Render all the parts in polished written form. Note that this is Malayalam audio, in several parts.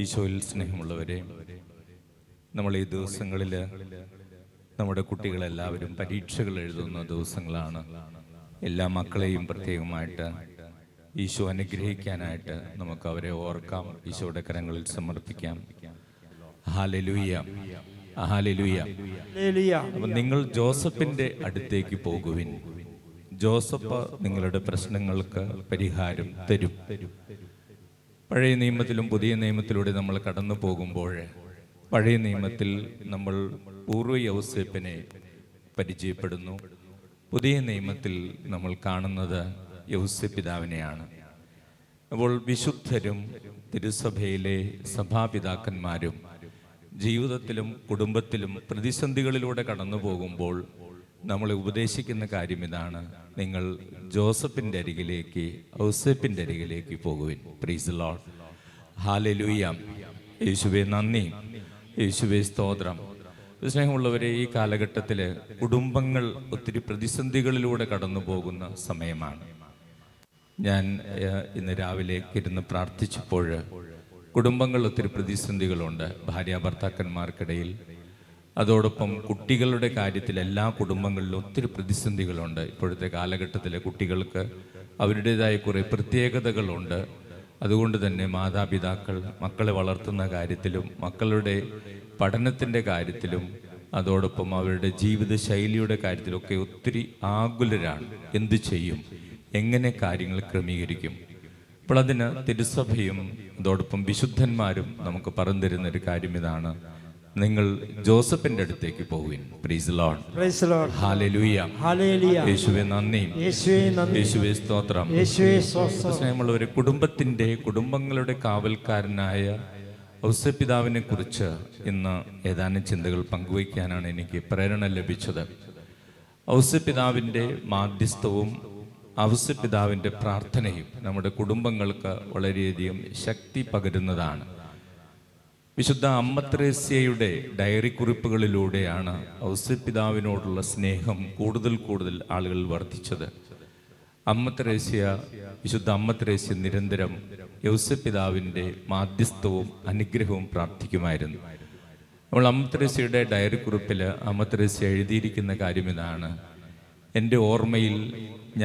ഈശോയിൽ സ്നേഹമുള്ളവരെ, നമ്മൾ ഈ ദിവസങ്ങളിൽ നമ്മുടെ കുട്ടികളെല്ലാവരും പരീക്ഷകൾ എഴുതുന്ന ദിവസങ്ങളാണ്. എല്ലാ മക്കളെയും പ്രത്യേകമായിട്ട് ഈശോ അനുഗ്രഹിക്കാനായിട്ട് നമുക്ക് അവരെ ഓർക്കാം, ഈശോയുടെ കരങ്ങളിൽ സമർപ്പിക്കാം. Hallelujah, hallelujah. അപ്പം നിങ്ങൾ ജോസഫിൻ്റെ അടുത്തേക്ക് പോകുവിൻ. ജോസഫ് നിങ്ങളുടെ പ്രശ്നങ്ങൾക്ക് പരിഹാരം തരും. പഴയ നിയമത്തിലും പുതിയ നിയമത്തിലൂടെ നമ്മൾ കടന്നു പോകുമ്പോൾ പഴയ നിയമത്തിൽ നമ്മൾ പൂർവ്വ യൗസേപ്പിനെ പരിചയപ്പെടുന്നു. പുതിയ നിയമത്തിൽ നമ്മൾ കാണുന്നത് യൗസേപ്പ് പിതാവിനെയാണ്. അപ്പോൾ വിശുദ്ധരും തിരുസഭയിലെ സഭാപിതാക്കന്മാരും ജീവിതത്തിലും കുടുംബത്തിലും പ്രതിസന്ധികളിലൂടെ കടന്നു പോകുമ്പോൾ നമ്മളെ ഉപദേശിക്കുന്ന കാര്യം ഇതാണ്: നിങ്ങൾ ജോസഫിൻ്റെ അരികിലേക്ക്, യൗസേപ്പിൻ്റെ അരികിലേക്ക് പോകുവിൻ. Praise the Lord, hallelujah. യേശുവേ നന്ദി, യേശുവേ സ്തോത്രം. സ്നേഹമുള്ളവരെ, ഈ കാലഘട്ടത്തിൽ കുടുംബങ്ങൾ ഒത്തിരി പ്രതിസന്ധികളിലൂടെ കടന്നു പോകുന്ന സമയമാണ്. ഞാൻ ഇന്ന് രാവിലെ ഇരുന്ന് പ്രാർത്ഥിച്ചപ്പോൾ കുടുംബങ്ങൾ ഒത്തിരി പ്രതിസന്ധികളുണ്ട്. ഭാര്യ ഭർത്താക്കന്മാർക്കിടയിൽ, അതോടൊപ്പം കുട്ടികളുടെ കാര്യത്തിൽ എല്ലാ കുടുംബങ്ങളിലും ഒത്തിരി പ്രതിസന്ധികളുണ്ട്. ഇപ്പോഴത്തെ കാലഘട്ടത്തിലെ കുട്ടികൾക്ക് അവരുടേതായ കുറേ പ്രത്യേകതകളുണ്ട്. അതുകൊണ്ട് തന്നെ മാതാപിതാക്കൾ മക്കളെ വളർത്തുന്ന കാര്യത്തിലും മക്കളുടെ പഠനത്തിൻ്റെ കാര്യത്തിലും അതോടൊപ്പം അവരുടെ ജീവിതശൈലിയുടെ കാര്യത്തിലൊക്കെ ഒത്തിരി ആകുലരാണ്. എന്തു ചെയ്യും, എങ്ങനെ കാര്യങ്ങൾ ക്രമീകരിക്കും? അപ്പോൾ അതിന് തിരുസഭയും അതോടൊപ്പം വിശുദ്ധന്മാരും നമുക്ക് പറഞ്ഞു തരുന്നൊരു കാര്യം ഇതാണ്: നിങ്ങൾ ജോസഫിന്റെ അടുത്തേക്ക് പോകുവിൻ. Praise the Lord, praise the Lord, hallelujah, hallelujah. യേശുവേ നന്ദി, യേശുവേ നന്ദി, യേശുവേ സ്തോത്രം, യേശുവേ സ്തോത്രം. സ്നേഹമുള്ളവരെ, കുടുംബങ്ങളുടെ കാവൽക്കാരനായ യൗസേപ്പ് പിതാവിനെ കുറിച്ച് ഇന്ന് ഏതാനും ചിന്തകൾ പങ്കുവയ്ക്കാനാണ് എനിക്ക് പ്രേരണ ലഭിച്ചത്. യൗസേപ്പ് പിതാവിൻ്റെ മാധ്യസ്ഥവും യൗസേപ്പ് പിതാവിൻ്റെ പ്രാർത്ഥനയും നമ്മുടെ കുടുംബങ്ങൾക്ക് വളരെയധികം ശക്തി പകരുന്നതാണ്. വിശുദ്ധ അമ്മ ത്രേസ്യയുടെ ഡയറി കുറിപ്പുകളിലൂടെയാണ് യൗസേപ്പ് പിതാവിനോടുള്ള സ്നേഹം കൂടുതൽ ആളുകൾ വർദ്ധിച്ചത്. വിശുദ്ധ അമ്മ ത്രേസ്യ നിരന്തരം യൗസേപ്പ് പിതാവിൻ്റെ മാധ്യസ്ഥവും അനുഗ്രഹവും പ്രാർത്ഥിക്കുമായിരുന്നു. അപ്പോൾ അമ്മ ത്രേസ്യയുടെ ഡയറി കുറിപ്പിൽ അമ്മ ത്രേസ്യ എഴുതിയിരിക്കുന്ന കാര്യം ഇതാണ്: എൻ്റെ ഓർമ്മയിൽ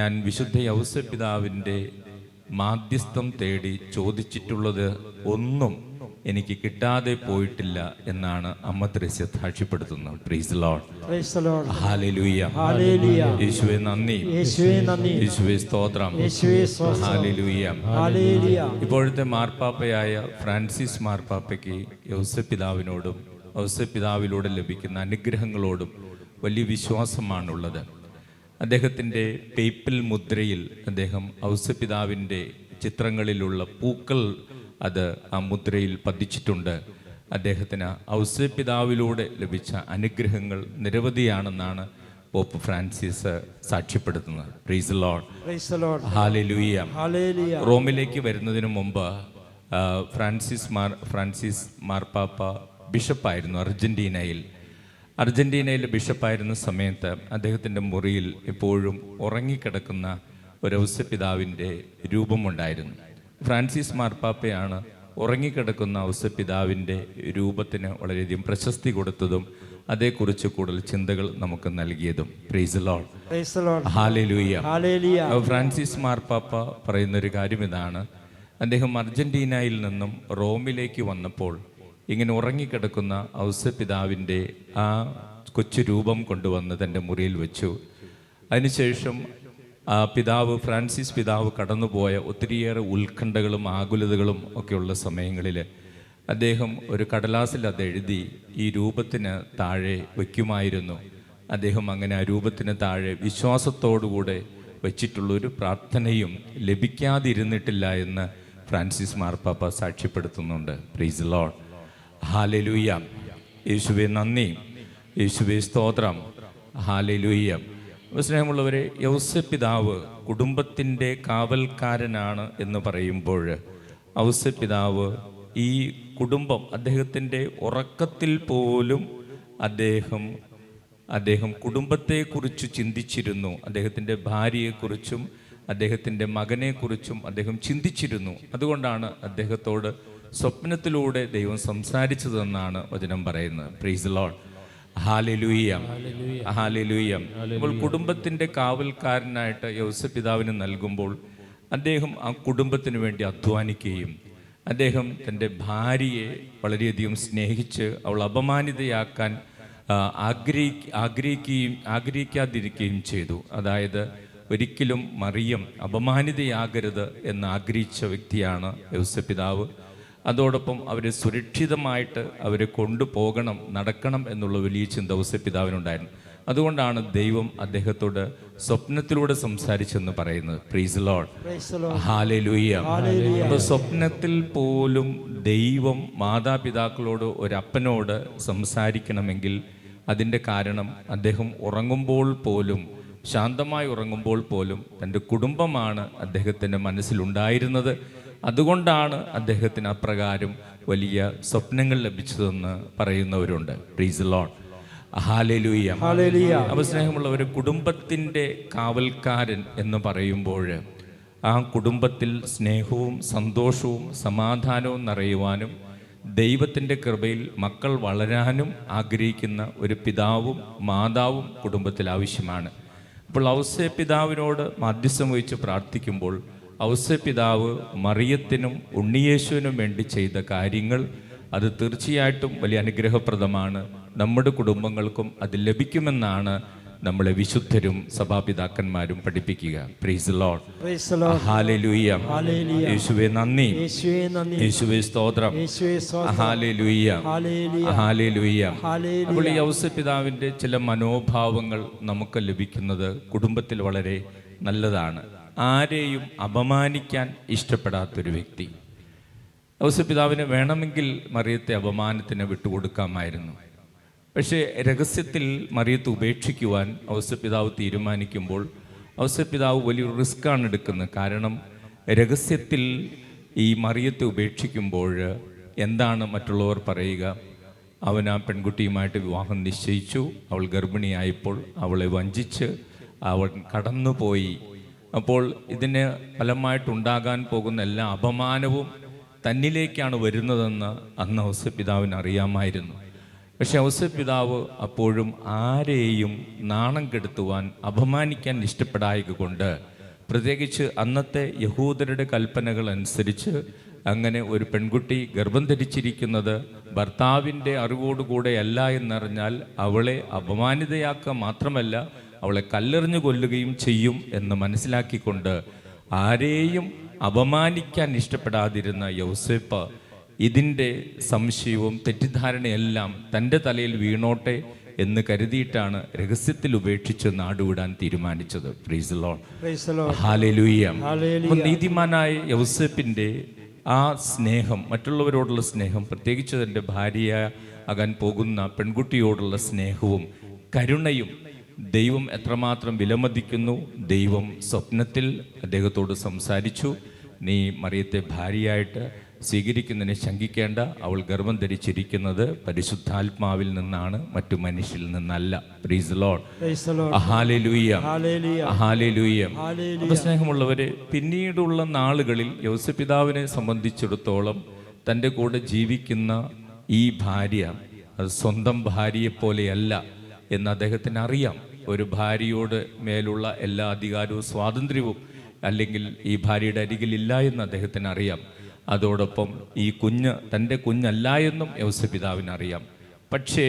ഞാൻ വിശുദ്ധ യൗസേപ്പ് പിതാവിൻ്റെ മാധ്യസ്ഥം തേടി ചോദിച്ചിട്ടുള്ളത് ഒന്നും എനിക്ക് കിട്ടാതെ പോയിട്ടില്ല എന്നാണ് അമ്മ ത്രേസ്യ സാക്ഷ്യപ്പെടുത്തുന്നത്. Praise the Lord, praise the Lord, hallelujah, hallelujah. യേശുവേ നന്ദി, യേശുവേ നന്ദി, യേശുവേ സ്തോത്രം, യേശുവേ സ്തോത്രം, ഹല്ലേലൂയ, ഹല്ലേലൂയ. ഇപ്പോഴത്തെ മാർപ്പാപ്പയായ ഫ്രാൻസിസ് മാർപ്പാപ്പയ്ക്ക് യൗസേപ്പ് പിതാവിനോടും യൗസേപ്പ് പിതാവിലൂടെ ലഭിക്കുന്ന അനുഗ്രഹങ്ങളോടും വലിയ വിശ്വാസമാണുള്ളത്. അദ്ദേഹത്തിൻ്റെ പേപ്പൽ മുദ്രയിൽ അദ്ദേഹം യൗസേപ്പ് പിതാവിൻ്റെ ചിത്രങ്ങളിലുള്ള പൂക്കൾ അത് ആ മുദ്രയിൽ പതിച്ചിട്ടുണ്ട്. അദ്ദേഹത്തിന് യൗസേപ്പ് പിതാവിലൂടെ ലഭിച്ച അനുഗ്രഹങ്ങൾ നിരവധിയാണെന്നാണ് പോപ്പ് ഫ്രാൻസിസ് സാക്ഷ്യപ്പെടുത്തുന്നത്. Praise the Lord, praise the Lord, hallelujah, hallelujah. റോമിലേക്ക് വരുന്നതിന് മുമ്പ് ഫ്രാൻസിസ് മാർപ്പാപ്പ ബിഷപ്പായിരുന്നു. അർജന്റീനയിലെ ബിഷപ്പായിരുന്ന സമയത്ത് അദ്ദേഹത്തിൻ്റെ മുറിയിൽ എപ്പോഴും ഉറങ്ങിക്കിടക്കുന്ന ഒരു യൗസേപ്പ് പിതാവിൻ്റെ രൂപമുണ്ടായിരുന്നു. ഫ്രാൻസിസ് മാർപ്പാപ്പയാണ് ഉറങ്ങിക്കിടക്കുന്ന യൗസേപ്പ് പിതാവിൻ്റെ രൂപത്തിന് വളരെയധികം പ്രശസ്തി കൊടുത്തതും അതേക്കുറിച്ച് കൂടുതൽ ചിന്തകൾ നമുക്ക് നൽകിയതും. Price the Lord, praise the Lord, hallelujah, hallelujah. Francis മാർപ്പാപ്പ പറയുന്നൊരു കാര്യം ഇതാണ്: അദ്ദേഹം അർജന്റീനയിൽ നിന്നും റോമിലേക്ക് വന്നപ്പോൾ ഇങ്ങനെ ഉറങ്ങിക്കിടക്കുന്ന യൗസേപ്പ് പിതാവിൻ്റെ ആ കൊച്ചു രൂപം കൊണ്ടുവന്ന് തൻ്റെ മുറിയിൽ വെച്ചു. അതിനുശേഷം ഫ്രാൻസിസ് പിതാവ് കടന്നുപോയ ഒത്തിരിയേറെ ഉത്കണ്ഠകളും ആകുലതകളും ഒക്കെയുള്ള സമയങ്ങളിൽ അദ്ദേഹം ഒരു കടലാസിൽ അത് എഴുതി ഈ രൂപത്തിന് താഴെ വയ്ക്കുമായിരുന്നു. അദ്ദേഹം അങ്ങനെ ആ രൂപത്തിന് താഴെ വിശ്വാസത്തോടുകൂടെ വച്ചിട്ടുള്ളൊരു പ്രാർത്ഥനയും ലഭിക്കാതിരുന്നിട്ടില്ല എന്ന് ഫ്രാൻസിസ് മാർപ്പാപ്പ സാക്ഷ്യപ്പെടുത്തുന്നുണ്ട്. പ്രൈസ് ദി ലോർഡ്, ഹല്ലേലൂയ, യേശുവേ നന്ദി, യേശുവേ സ്തോത്രം, ഹല്ലേലൂയ. സ്നേഹമുള്ളവരെ, യൗസേപ്പ് പിതാവ് കുടുംബത്തിൻ്റെ കാവൽക്കാരനാണ് എന്ന് പറയുമ്പോൾ യൗസേപ്പ് പിതാവ് ഈ കുടുംബം അദ്ദേഹത്തിൻ്റെ ഉറക്കത്തിൽ പോലും അദ്ദേഹം കുടുംബത്തെക്കുറിച്ച് ചിന്തിച്ചിരുന്നു. അദ്ദേഹത്തിൻ്റെ ഭാര്യയെക്കുറിച്ചും അദ്ദേഹത്തിൻ്റെ മകനെക്കുറിച്ചും അദ്ദേഹം ചിന്തിച്ചിരുന്നു. അതുകൊണ്ടാണ് അദ്ദേഹത്തോട് സ്വപ്നത്തിലൂടെ ദൈവം സംസാരിച്ചതെന്നാണ് വചനം പറയുന്നത്. Price the Lord. Hallelujah, hallelujah. അപ്പോൾ കുടുംബത്തിൻ്റെ കാവൽക്കാരനായിട്ട് യോസേഫ് പിതാവിന് നൽകുമ്പോൾ അദ്ദേഹം ആ കുടുംബത്തിന് വേണ്ടി അധ്വാനിക്കുകയും അദ്ദേഹം തൻ്റെ ഭാര്യയെ വളരെയധികം സ്നേഹിച്ച് അവൾ അപമാനിതയാക്കാൻ ആഗ്രഹിക്കാതിരിക്കുകയും ചെയ്തു. അതായത് ഒരിക്കലും മറിയം അപമാനിതയാകരുത് എന്ന് ആഗ്രഹിച്ച വ്യക്തിയാണ് യോസേഫ് പിതാവ്. അതോടൊപ്പം അവരെ സുരക്ഷിതമായിട്ട് അവരെ കൊണ്ടുപോകണം, നടക്കണം എന്നുള്ള വലിയ ചിന്ത യോസേഫ് പിതാവിനുണ്ടായിരുന്നു. അതുകൊണ്ടാണ് ദൈവം അദ്ദേഹത്തോട് സ്വപ്നത്തിലൂടെ സംസാരിച്ചെന്ന് പറയുന്നത്. Price the Lord. ഹല്ലേലൂയ. അപ്പോൾ സ്വപ്നത്തിൽ പോലും ദൈവം മാതാപിതാക്കളോട്, ഒരപ്പനോട് സംസാരിക്കണമെങ്കിൽ അതിൻ്റെ കാരണം അദ്ദേഹം ഉറങ്ങുമ്പോൾ പോലും, ശാന്തമായി ഉറങ്ങുമ്പോൾ പോലും തൻ്റെ കുടുംബമാണ് അദ്ദേഹത്തിൻ്റെ മനസ്സിലുണ്ടായിരുന്നത്. അതുകൊണ്ടാണ് അദ്ദേഹത്തിന് അപ്രകാരം വലിയ സ്വപ്നങ്ങൾ ലഭിച്ചതെന്ന് പറയുന്നവരുണ്ട്. Price the Lord. ഹല്ലേലൂയ. അപ്പോൾ സ്നേഹമുള്ളവർ, കുടുംബത്തിൻ്റെ കാവൽക്കാരൻ എന്ന് പറയുമ്പോൾ ആ കുടുംബത്തിൽ സ്നേഹവും സന്തോഷവും സമാധാനവും നിറയുവാനും ദൈവത്തിൻ്റെ കൃപയിൽ മക്കൾ വളരാനും ആഗ്രഹിക്കുന്ന ഒരു പിതാവും മാതാവും കുടുംബത്തിൽ ആവശ്യമാണ്. അപ്പോൾ ഔസേപ്പ് പിതാവിനോട് മധ്യസ്ഥം വഹിച്ച് പ്രാർത്ഥിക്കുമ്പോൾ ഔസേപ്പ് പിതാവ് മറിയത്തിനും ഉണ്ണിയേശുവിനും വേണ്ടി ചെയ്ത കാര്യങ്ങൾ അത് തീർച്ചയായിട്ടും വലിയ അനുഗ്രഹപ്രദമാണ്. നമ്മുടെ കുടുംബങ്ങൾക്കും അത് ലഭിക്കുമെന്നാണ് നമ്മളെ വിശുദ്ധരും സഭാപിതാക്കന്മാരും പഠിപ്പിക്കുക. Price the Lord. ഹല്ലേലൂയ. യേശുവേ നന്ദി, യേശുവേ സ്തോത്രം. Hallelujah, hallelujah. അപ്പോൾ ഈ ഔസേപ്പ് പിതാവിൻ്റെ ചില മനോഭാവങ്ങൾ നമുക്ക് ലഭിക്കുന്നത് കുടുംബത്തിൽ വളരെ നല്ലതാണ്. ആരെയും അപമാനിക്കാൻ ഇഷ്ടപ്പെടാത്തൊരു വ്യക്തി. ഔസേപ്പ് പിതാവിന് വേണമെങ്കിൽ മറിയത്തെ അപമാനത്തിന് വിട്ടുകൊടുക്കാമായിരുന്നു. പക്ഷേ രഹസ്യത്തിൽ മറിയത്തെ ഉപേക്ഷിക്കുവാൻ ഔസേപ്പ് പിതാവ് തീരുമാനിക്കുമ്പോൾ ഔസേപ്പ് പിതാവ് വലിയൊരു റിസ്ക്കാണ് എടുക്കുന്നത്. കാരണം രഹസ്യത്തിൽ ഈ മറിയത്തെ ഉപേക്ഷിക്കുമ്പോൾ എന്താണ് മറ്റുള്ളവർ പറയുക? അവൻ ആ പെൺകുട്ടിയുമായിട്ട് വിവാഹം നിശ്ചയിച്ചു, അവൾ ഗർഭിണിയായപ്പോൾ അവളെ വഞ്ചിച്ച് അവൻ കടന്നുപോയി. അപ്പോൾ ഇതിന് ഫലമായിട്ടുണ്ടാകാൻ പോകുന്ന എല്ലാ അപമാനവും തന്നിലേക്കാണ് വരുന്നതെന്ന് അന്ന് ഔസേപ്പ് പിതാവിന് അറിയാമായിരുന്നു. പക്ഷെ ഔസേപ്പ് പിതാവ് അപ്പോഴും ആരെയും നാണം കെടുത്തുവാൻ, അപമാനിക്കാൻ ഇഷ്ടപ്പെടായക കൊണ്ട്, പ്രത്യേകിച്ച് അന്നത്തെ യഹൂദരുടെ കൽപ്പനകൾ അനുസരിച്ച് അങ്ങനെ ഒരു പെൺകുട്ടി ഗർഭം ധരിച്ചിരിക്കുന്നത് ഭർത്താവിൻ്റെ അറിവോടുകൂടെ അല്ല എന്നറിഞ്ഞാൽ അവളെ അപമാനിതയാക്കുക മാത്രമല്ല അവളെ കല്ലെറിഞ്ഞു കൊല്ലുകയും ചെയ്യും എന്ന് മനസ്സിലാക്കിക്കൊണ്ട് ആരെയും അപമാനിക്കാൻ ഇഷ്ടപ്പെടാതിരുന്ന യൗസേപ്പ് ഇതിൻ്റെ സംശയവും തെറ്റിദ്ധാരണയെല്ലാം തൻ്റെ തലയിൽ വീണോട്ടെ എന്ന് കരുതിയിട്ടാണ് രഹസ്യത്തിൽ ഉപേക്ഷിച്ച് നാടുവിടാൻ തീരുമാനിച്ചത്. Price the Lord. ഹല്ലേലൂയ. നീതിമാനായ യൗസേപ്പിൻ്റെ ആ സ്നേഹം, മറ്റുള്ളവരോടുള്ള സ്നേഹം, പ്രത്യേകിച്ച് തൻ്റെ ഭാര്യയാകാൻ പോകുന്ന പെൺകുട്ടിയോടുള്ള സ്നേഹവും കരുണയും ദൈവം എത്രമാത്രം വിലമതിക്കുന്നു. ദൈവം സ്വപ്നത്തിൽ അദ്ദേഹത്തോട് സംസാരിച്ചു, നീ മറിയത്തെ ഭാര്യയായിട്ട് സ്വീകരിക്കുന്നതിനെ ശങ്കിക്കേണ്ട, അവൾ ഗർഭം ധരിച്ചിരിക്കുന്നത് പരിശുദ്ധാത്മാവിൽ നിന്നാണ്, മറ്റു മനുഷ്യരിൽ നിന്നല്ല. Price the Lord. Hallelujah, hallelujah. അപ്പോൾ സ്നേഹമുള്ളവരെ, പിന്നീടുള്ള നാളുകളിൽ യോസേപ്പ് പിതാവിനെ സംബന്ധിച്ചിടത്തോളം തൻ്റെ കൂടെ ജീവിക്കുന്ന ഈ ഭാര്യ അത് സ്വന്തം ഭാര്യയെപ്പോലെയല്ല എന്ന് അദ്ദേഹത്തിന് അറിയാം. ഒരു ഭാര്യയോട് മേലുള്ള എല്ലാ അധികാരവും സ്വാതന്ത്ര്യവും അല്ലെങ്കിൽ ഈ ഭാര്യയുടെ അരികിലില്ല എന്ന് അദ്ദേഹത്തിന് അറിയാം. അതോടൊപ്പം ഈ കുഞ്ഞ് തൻ്റെ കുഞ്ഞല്ല എന്നും യോസേപ്പ് പിതാവിനറിയാം. പക്ഷേ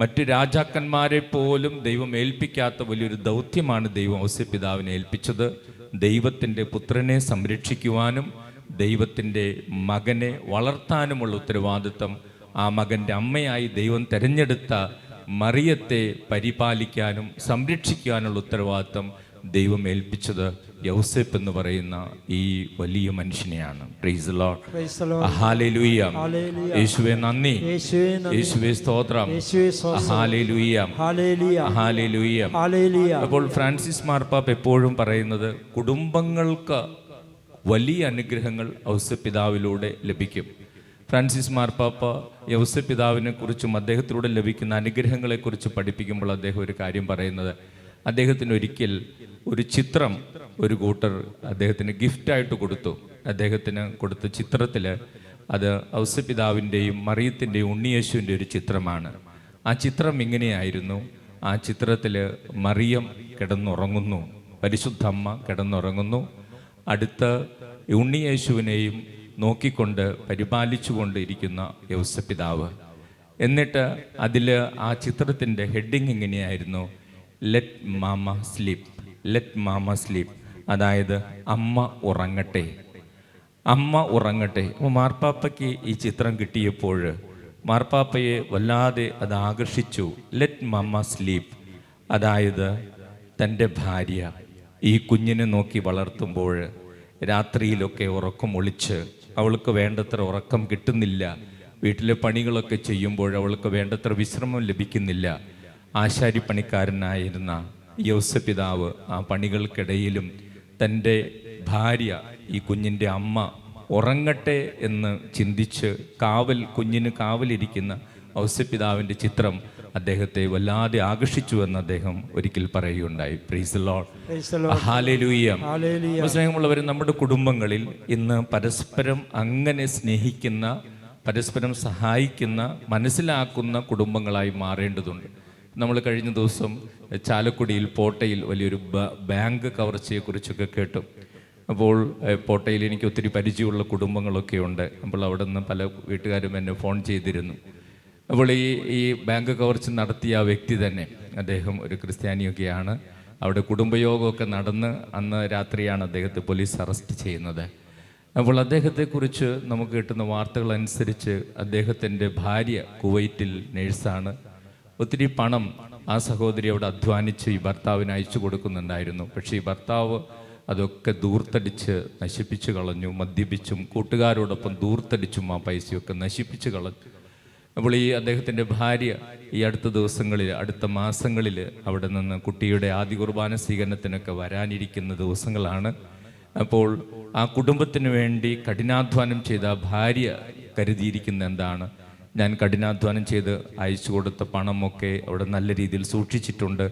മറ്റു രാജാക്കന്മാരെ പോലും ദൈവം ഏൽപ്പിക്കാത്ത വലിയൊരു ദൗത്യമാണ് ദൈവം യോസേപ്പ് പിതാവിനെ ഏൽപ്പിച്ചത്. ദൈവത്തിൻ്റെ പുത്രനെ സംരക്ഷിക്കുവാനും ദൈവത്തിൻ്റെ മകനെ വളർത്താനുമുള്ള ഉത്തരവാദിത്വം ആ മകൻ്റെ അമ്മയായി ദൈവം തിരഞ്ഞെടുത്ത മറിയത്തെ പരിപാലിക്കാനും സംരക്ഷിക്കാനുള്ള ഉത്തരവാദിത്വം ദൈവം ഏൽപ്പിച്ചത് യൗസേപ്പ് എന്ന് പറയുന്ന ഈ വലിയ മനുഷ്യനെയാണ്. Praise the Lord. ഹല്ലേലൂയ. യേശുവേ നന്ദി, യേശുവേ സ്തോത്രം. Hallelujah, hallelujah. അപ്പോൾ ഫ്രാൻസിസ് മാർപ്പാപ്പ എപ്പോഴും പറയുന്നത് കുടുംബങ്ങൾക്ക് വലിയ അനുഗ്രഹങ്ങൾ ഔസേപ്പ് പിതാവിലൂടെ ലഭിക്കും. ഫ്രാൻസിസ് മാർപ്പാപ്പ യോസേപ്പ് പിതാവിനെ കുറിച്ചും അദ്ദേഹത്തിലൂടെ ലഭിക്കുന്ന അനുഗ്രഹങ്ങളെക്കുറിച്ച് പഠിപ്പിക്കുമ്പോൾ അദ്ദേഹം ഒരു കാര്യം പറയുന്നത്, അദ്ദേഹത്തിന് ഒരിക്കൽ ഒരു ചിത്രം ഒരു കൂട്ടർ അദ്ദേഹത്തിന് ഗിഫ്റ്റായിട്ട് കൊടുത്തു. അദ്ദേഹത്തിന് കൊടുത്ത ചിത്രത്തിൽ അത് ഔസപിതാവിൻ്റെയും മറിയത്തിൻ്റെയും ഉണ്ണിയേശുവിൻ്റെ ഒരു ചിത്രമാണ്. ആ ചിത്രം ഇങ്ങനെയായിരുന്നു. ആ ചിത്രത്തിൽ മറിയം കിടന്നുറങ്ങുന്നു, പരിശുദ്ധ അമ്മ കിടന്നുറങ്ങുന്നു. അടുത്ത് ഉണ്ണിയേശുവിനെയും നോക്കിക്കൊണ്ട് പരിപാലിച്ചുകൊണ്ട് ഇരിക്കുന്ന യൗസപിതാവ്. എന്നിട്ട് അതിൽ ആ ചിത്രത്തിൻ്റെ ഹെഡിങ് ഇങ്ങനെയായിരുന്നു, let mama sleep, let mama sleep, അതായത് അമ്മ ഉറങ്ങട്ടെ, അമ്മ ഉറങ്ങട്ടെ. അപ്പോൾ മാർപ്പാപ്പയ്ക്ക് ഈ ചിത്രം കിട്ടിയപ്പോൾ മാർപ്പാപ്പയെ വല്ലാതെ അത് ആകർഷിച്ചു. ലെറ്റ് മാമ സ്ലീപ്പ്, അതായത് തൻ്റെ ഭാര്യ ഈ കുഞ്ഞിനെ നോക്കി വളർത്തുമ്പോൾ രാത്രിയിലൊക്കെ ഉറക്കം ഒളിച്ച്, അവൾക്ക് വേണ്ടത്ര ഉറക്കം കിട്ടുന്നില്ല, വീട്ടിലെ പണികളൊക്കെ ചെയ്യുമ്പോൾ അവൾക്ക് വേണ്ടത്ര വിശ്രമം ലഭിക്കുന്നില്ല. ആശാരിപ്പണിക്കാരനായിരുന്ന യൗസപിതാവ് ആ പണികൾക്കിടയിലും തൻ്റെ ഭാര്യ ഈ കുഞ്ഞിൻ്റെ അമ്മ ഉറങ്ങട്ടെ എന്ന് ചിന്തിച്ച് കുഞ്ഞിന് കാവലിരിക്കുന്ന ഔസപിതാവിൻ്റെ ചിത്രം അദ്ദേഹത്തെ വല്ലാതെ ആകർഷിച്ചു എന്ന് അദ്ദേഹം ഒരിക്കൽ പറയുകയുണ്ടായി. Praise the Lord, hallelujah. സ്നേഹമുള്ളവർ, നമ്മുടെ കുടുംബങ്ങളിൽ ഇന്ന് പരസ്പരം അങ്ങനെ സ്നേഹിക്കുന്ന, പരസ്പരം സഹായിക്കുന്ന, മനസ്സിലാക്കുന്ന കുടുംബങ്ങളായി മാറേണ്ടതുണ്ട്. നമ്മൾ കഴിഞ്ഞ ദിവസം ചാലക്കുടിയിൽ പോട്ടയിൽ വലിയൊരു ബാങ്ക് കവർച്ചയെക്കുറിച്ചൊക്കെ കേട്ടു. അപ്പോൾ പോട്ടയിൽ എനിക്ക് ഒത്തിരി പരിചയമുള്ള കുടുംബങ്ങളൊക്കെ ഉണ്ട്. അപ്പോൾ അവിടെ നിന്ന് പല വീട്ടുകാരും എന്നെ ഫോൺ ചെയ്തിരുന്നു. അപ്പോൾ ഈ ബാങ്ക് കവർച്ച നടത്തിയ ആ വ്യക്തി തന്നെ, അദ്ദേഹം ഒരു ക്രിസ്ത്യാനിയൊക്കെയാണ്. അവിടെ കുടുംബയോഗമൊക്കെ നടന്ന് അന്ന് രാത്രിയാണ് അദ്ദേഹത്തെ പോലീസ് അറസ്റ്റ് ചെയ്യുന്നത്. അപ്പോൾ അദ്ദേഹത്തെക്കുറിച്ച് നമുക്ക് കിട്ടുന്ന വാർത്തകൾ അനുസരിച്ച് അദ്ദേഹത്തിൻ്റെ ഭാര്യ കുവൈറ്റിൽ നേഴ്സാണ്. ഒത്തിരി പണം ആ സഹോദരി അവിടെ അധ്വാനിച്ച് ഈ ഭർത്താവിന് അയച്ചു കൊടുക്കുന്നുണ്ടായിരുന്നു. പക്ഷേ ഈ ഭർത്താവ് അതൊക്കെ ദൂർത്തടിച്ച് നശിപ്പിച്ച് കളഞ്ഞു. മദ്യപിച്ചും കൂട്ടുകാരോടൊപ്പം ദൂർത്തടിച്ചും ആ പൈസയൊക്കെ നശിപ്പിച്ച് കളഞ്ഞു. അപ്പോൾ ഈ അദ്ദേഹത്തിൻ്റെ ഭാര്യ ഈ അടുത്ത ദിവസങ്ങളിൽ, അടുത്ത മാസങ്ങളിൽ അവിടെ നിന്ന് കുട്ടിയുടെ ആദ്യ കുർബാന സ്വീകരണത്തിനൊക്കെ വരാനിരിക്കുന്ന ദിവസങ്ങളാണ്. അപ്പോൾ ആ കുടുംബത്തിന് വേണ്ടി കഠിനാധ്വാനം ചെയ്ത ആ ഭാര്യ കരുതിയിരിക്കുന്ന എന്താണ്, ഞാൻ കഠിനാധ്വാനം ചെയ്ത് അയച്ചു കൊടുത്ത പണമൊക്കെ അവിടെ നല്ല രീതിയിൽ സൂക്ഷിച്ചിട്ടുണ്ട്,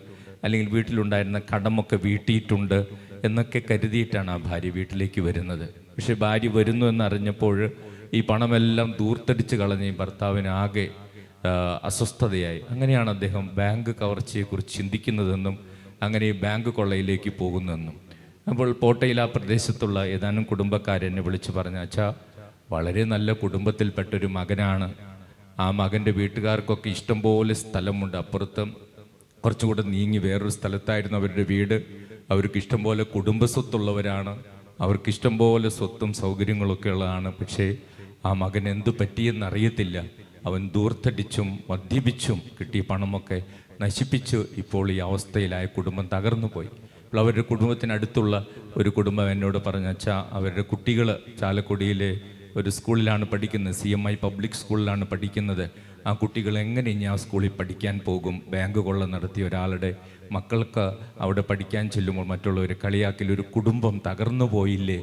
അല്ലെങ്കിൽ വീട്ടിലുണ്ടായിരുന്ന കടമൊക്കെ വീട്ടിയിട്ടുണ്ട് എന്നൊക്കെ കരുതിയിട്ടാണ് ആ ഭാര്യ വീട്ടിലേക്ക് വരുന്നത്. പക്ഷെ ഭാര്യ വരുന്നു എന്നറിഞ്ഞപ്പോൾ ഈ പണമെല്ലാം ദൂർത്തടിച്ച് കളഞ്ഞ് ഈ ഭർത്താവിന് ആകെ അസ്വസ്ഥതയായി. അങ്ങനെയാണ് അദ്ദേഹം ബാങ്ക് കവർച്ചയെക്കുറിച്ച് ചിന്തിക്കുന്നതെന്നും അങ്ങനെ ഈ ബാങ്ക് കൊള്ളയിലേക്ക് പോകുന്നതെന്നും. അപ്പോൾ പോട്ടയിൽ ആ പ്രദേശത്തുള്ള ഏതാനും കുടുംബക്കാരെന്നെ വിളിച്ച് പറഞ്ഞ, അച്ഛാ, വളരെ നല്ല കുടുംബത്തിൽപ്പെട്ടൊരു മകനാണ്. ആ മകൻ്റെ വീട്ടുകാർക്കൊക്കെ ഇഷ്ടംപോലെ സ്ഥലമുണ്ട്. അപ്പുറത്ത് കുറച്ചുകൂടെ നീങ്ങി വേറൊരു സ്ഥലത്തായിരുന്നു അവരുടെ വീട്. അവർക്ക് ഇഷ്ടംപോലെ കുടുംബസ്വത്തുള്ളവരാണ്, അവർക്ക് ഇഷ്ടംപോലെ സ്വത്തും സൗകര്യങ്ങളൊക്കെ ഉള്ളതാണ്. പക്ഷേ ആ മകൻ എന്തു പറ്റിയെന്നറിയത്തില്ല. അവൻ ദൂർത്തടിച്ചും മദ്യപിച്ചും കിട്ടിയ പണമൊക്കെ നശിപ്പിച്ച് ഇപ്പോൾ ഈ അവസ്ഥയിലായ കുടുംബം തകർന്നു പോയി. അപ്പോൾ അവരുടെ കുടുംബത്തിനടുത്തുള്ള ഒരു കുടുംബം എന്നോട് പറഞ്ഞ, അച്ഛാ, അവരുടെ കുട്ടികൾ ചാലക്കുടിയിലെ ഒരു സ്കൂളിലാണ് പഠിക്കുന്നത്, CMI പബ്ലിക് സ്കൂളിലാണ് പഠിക്കുന്നത്. ആ കുട്ടികൾ എങ്ങനെ ഇനി ആ സ്കൂളിൽ പഠിക്കാൻ പോകും? ബാങ്ക് കൊള്ള നടത്തിയ ഒരാളുടെ മക്കൾക്ക് അവിടെ പഠിക്കാൻ ചെല്ലുമ്പോൾ മറ്റുള്ളവർ കളിയാക്കിൽ ഒരു കുടുംബം തകർന്നു പോയില്ലേ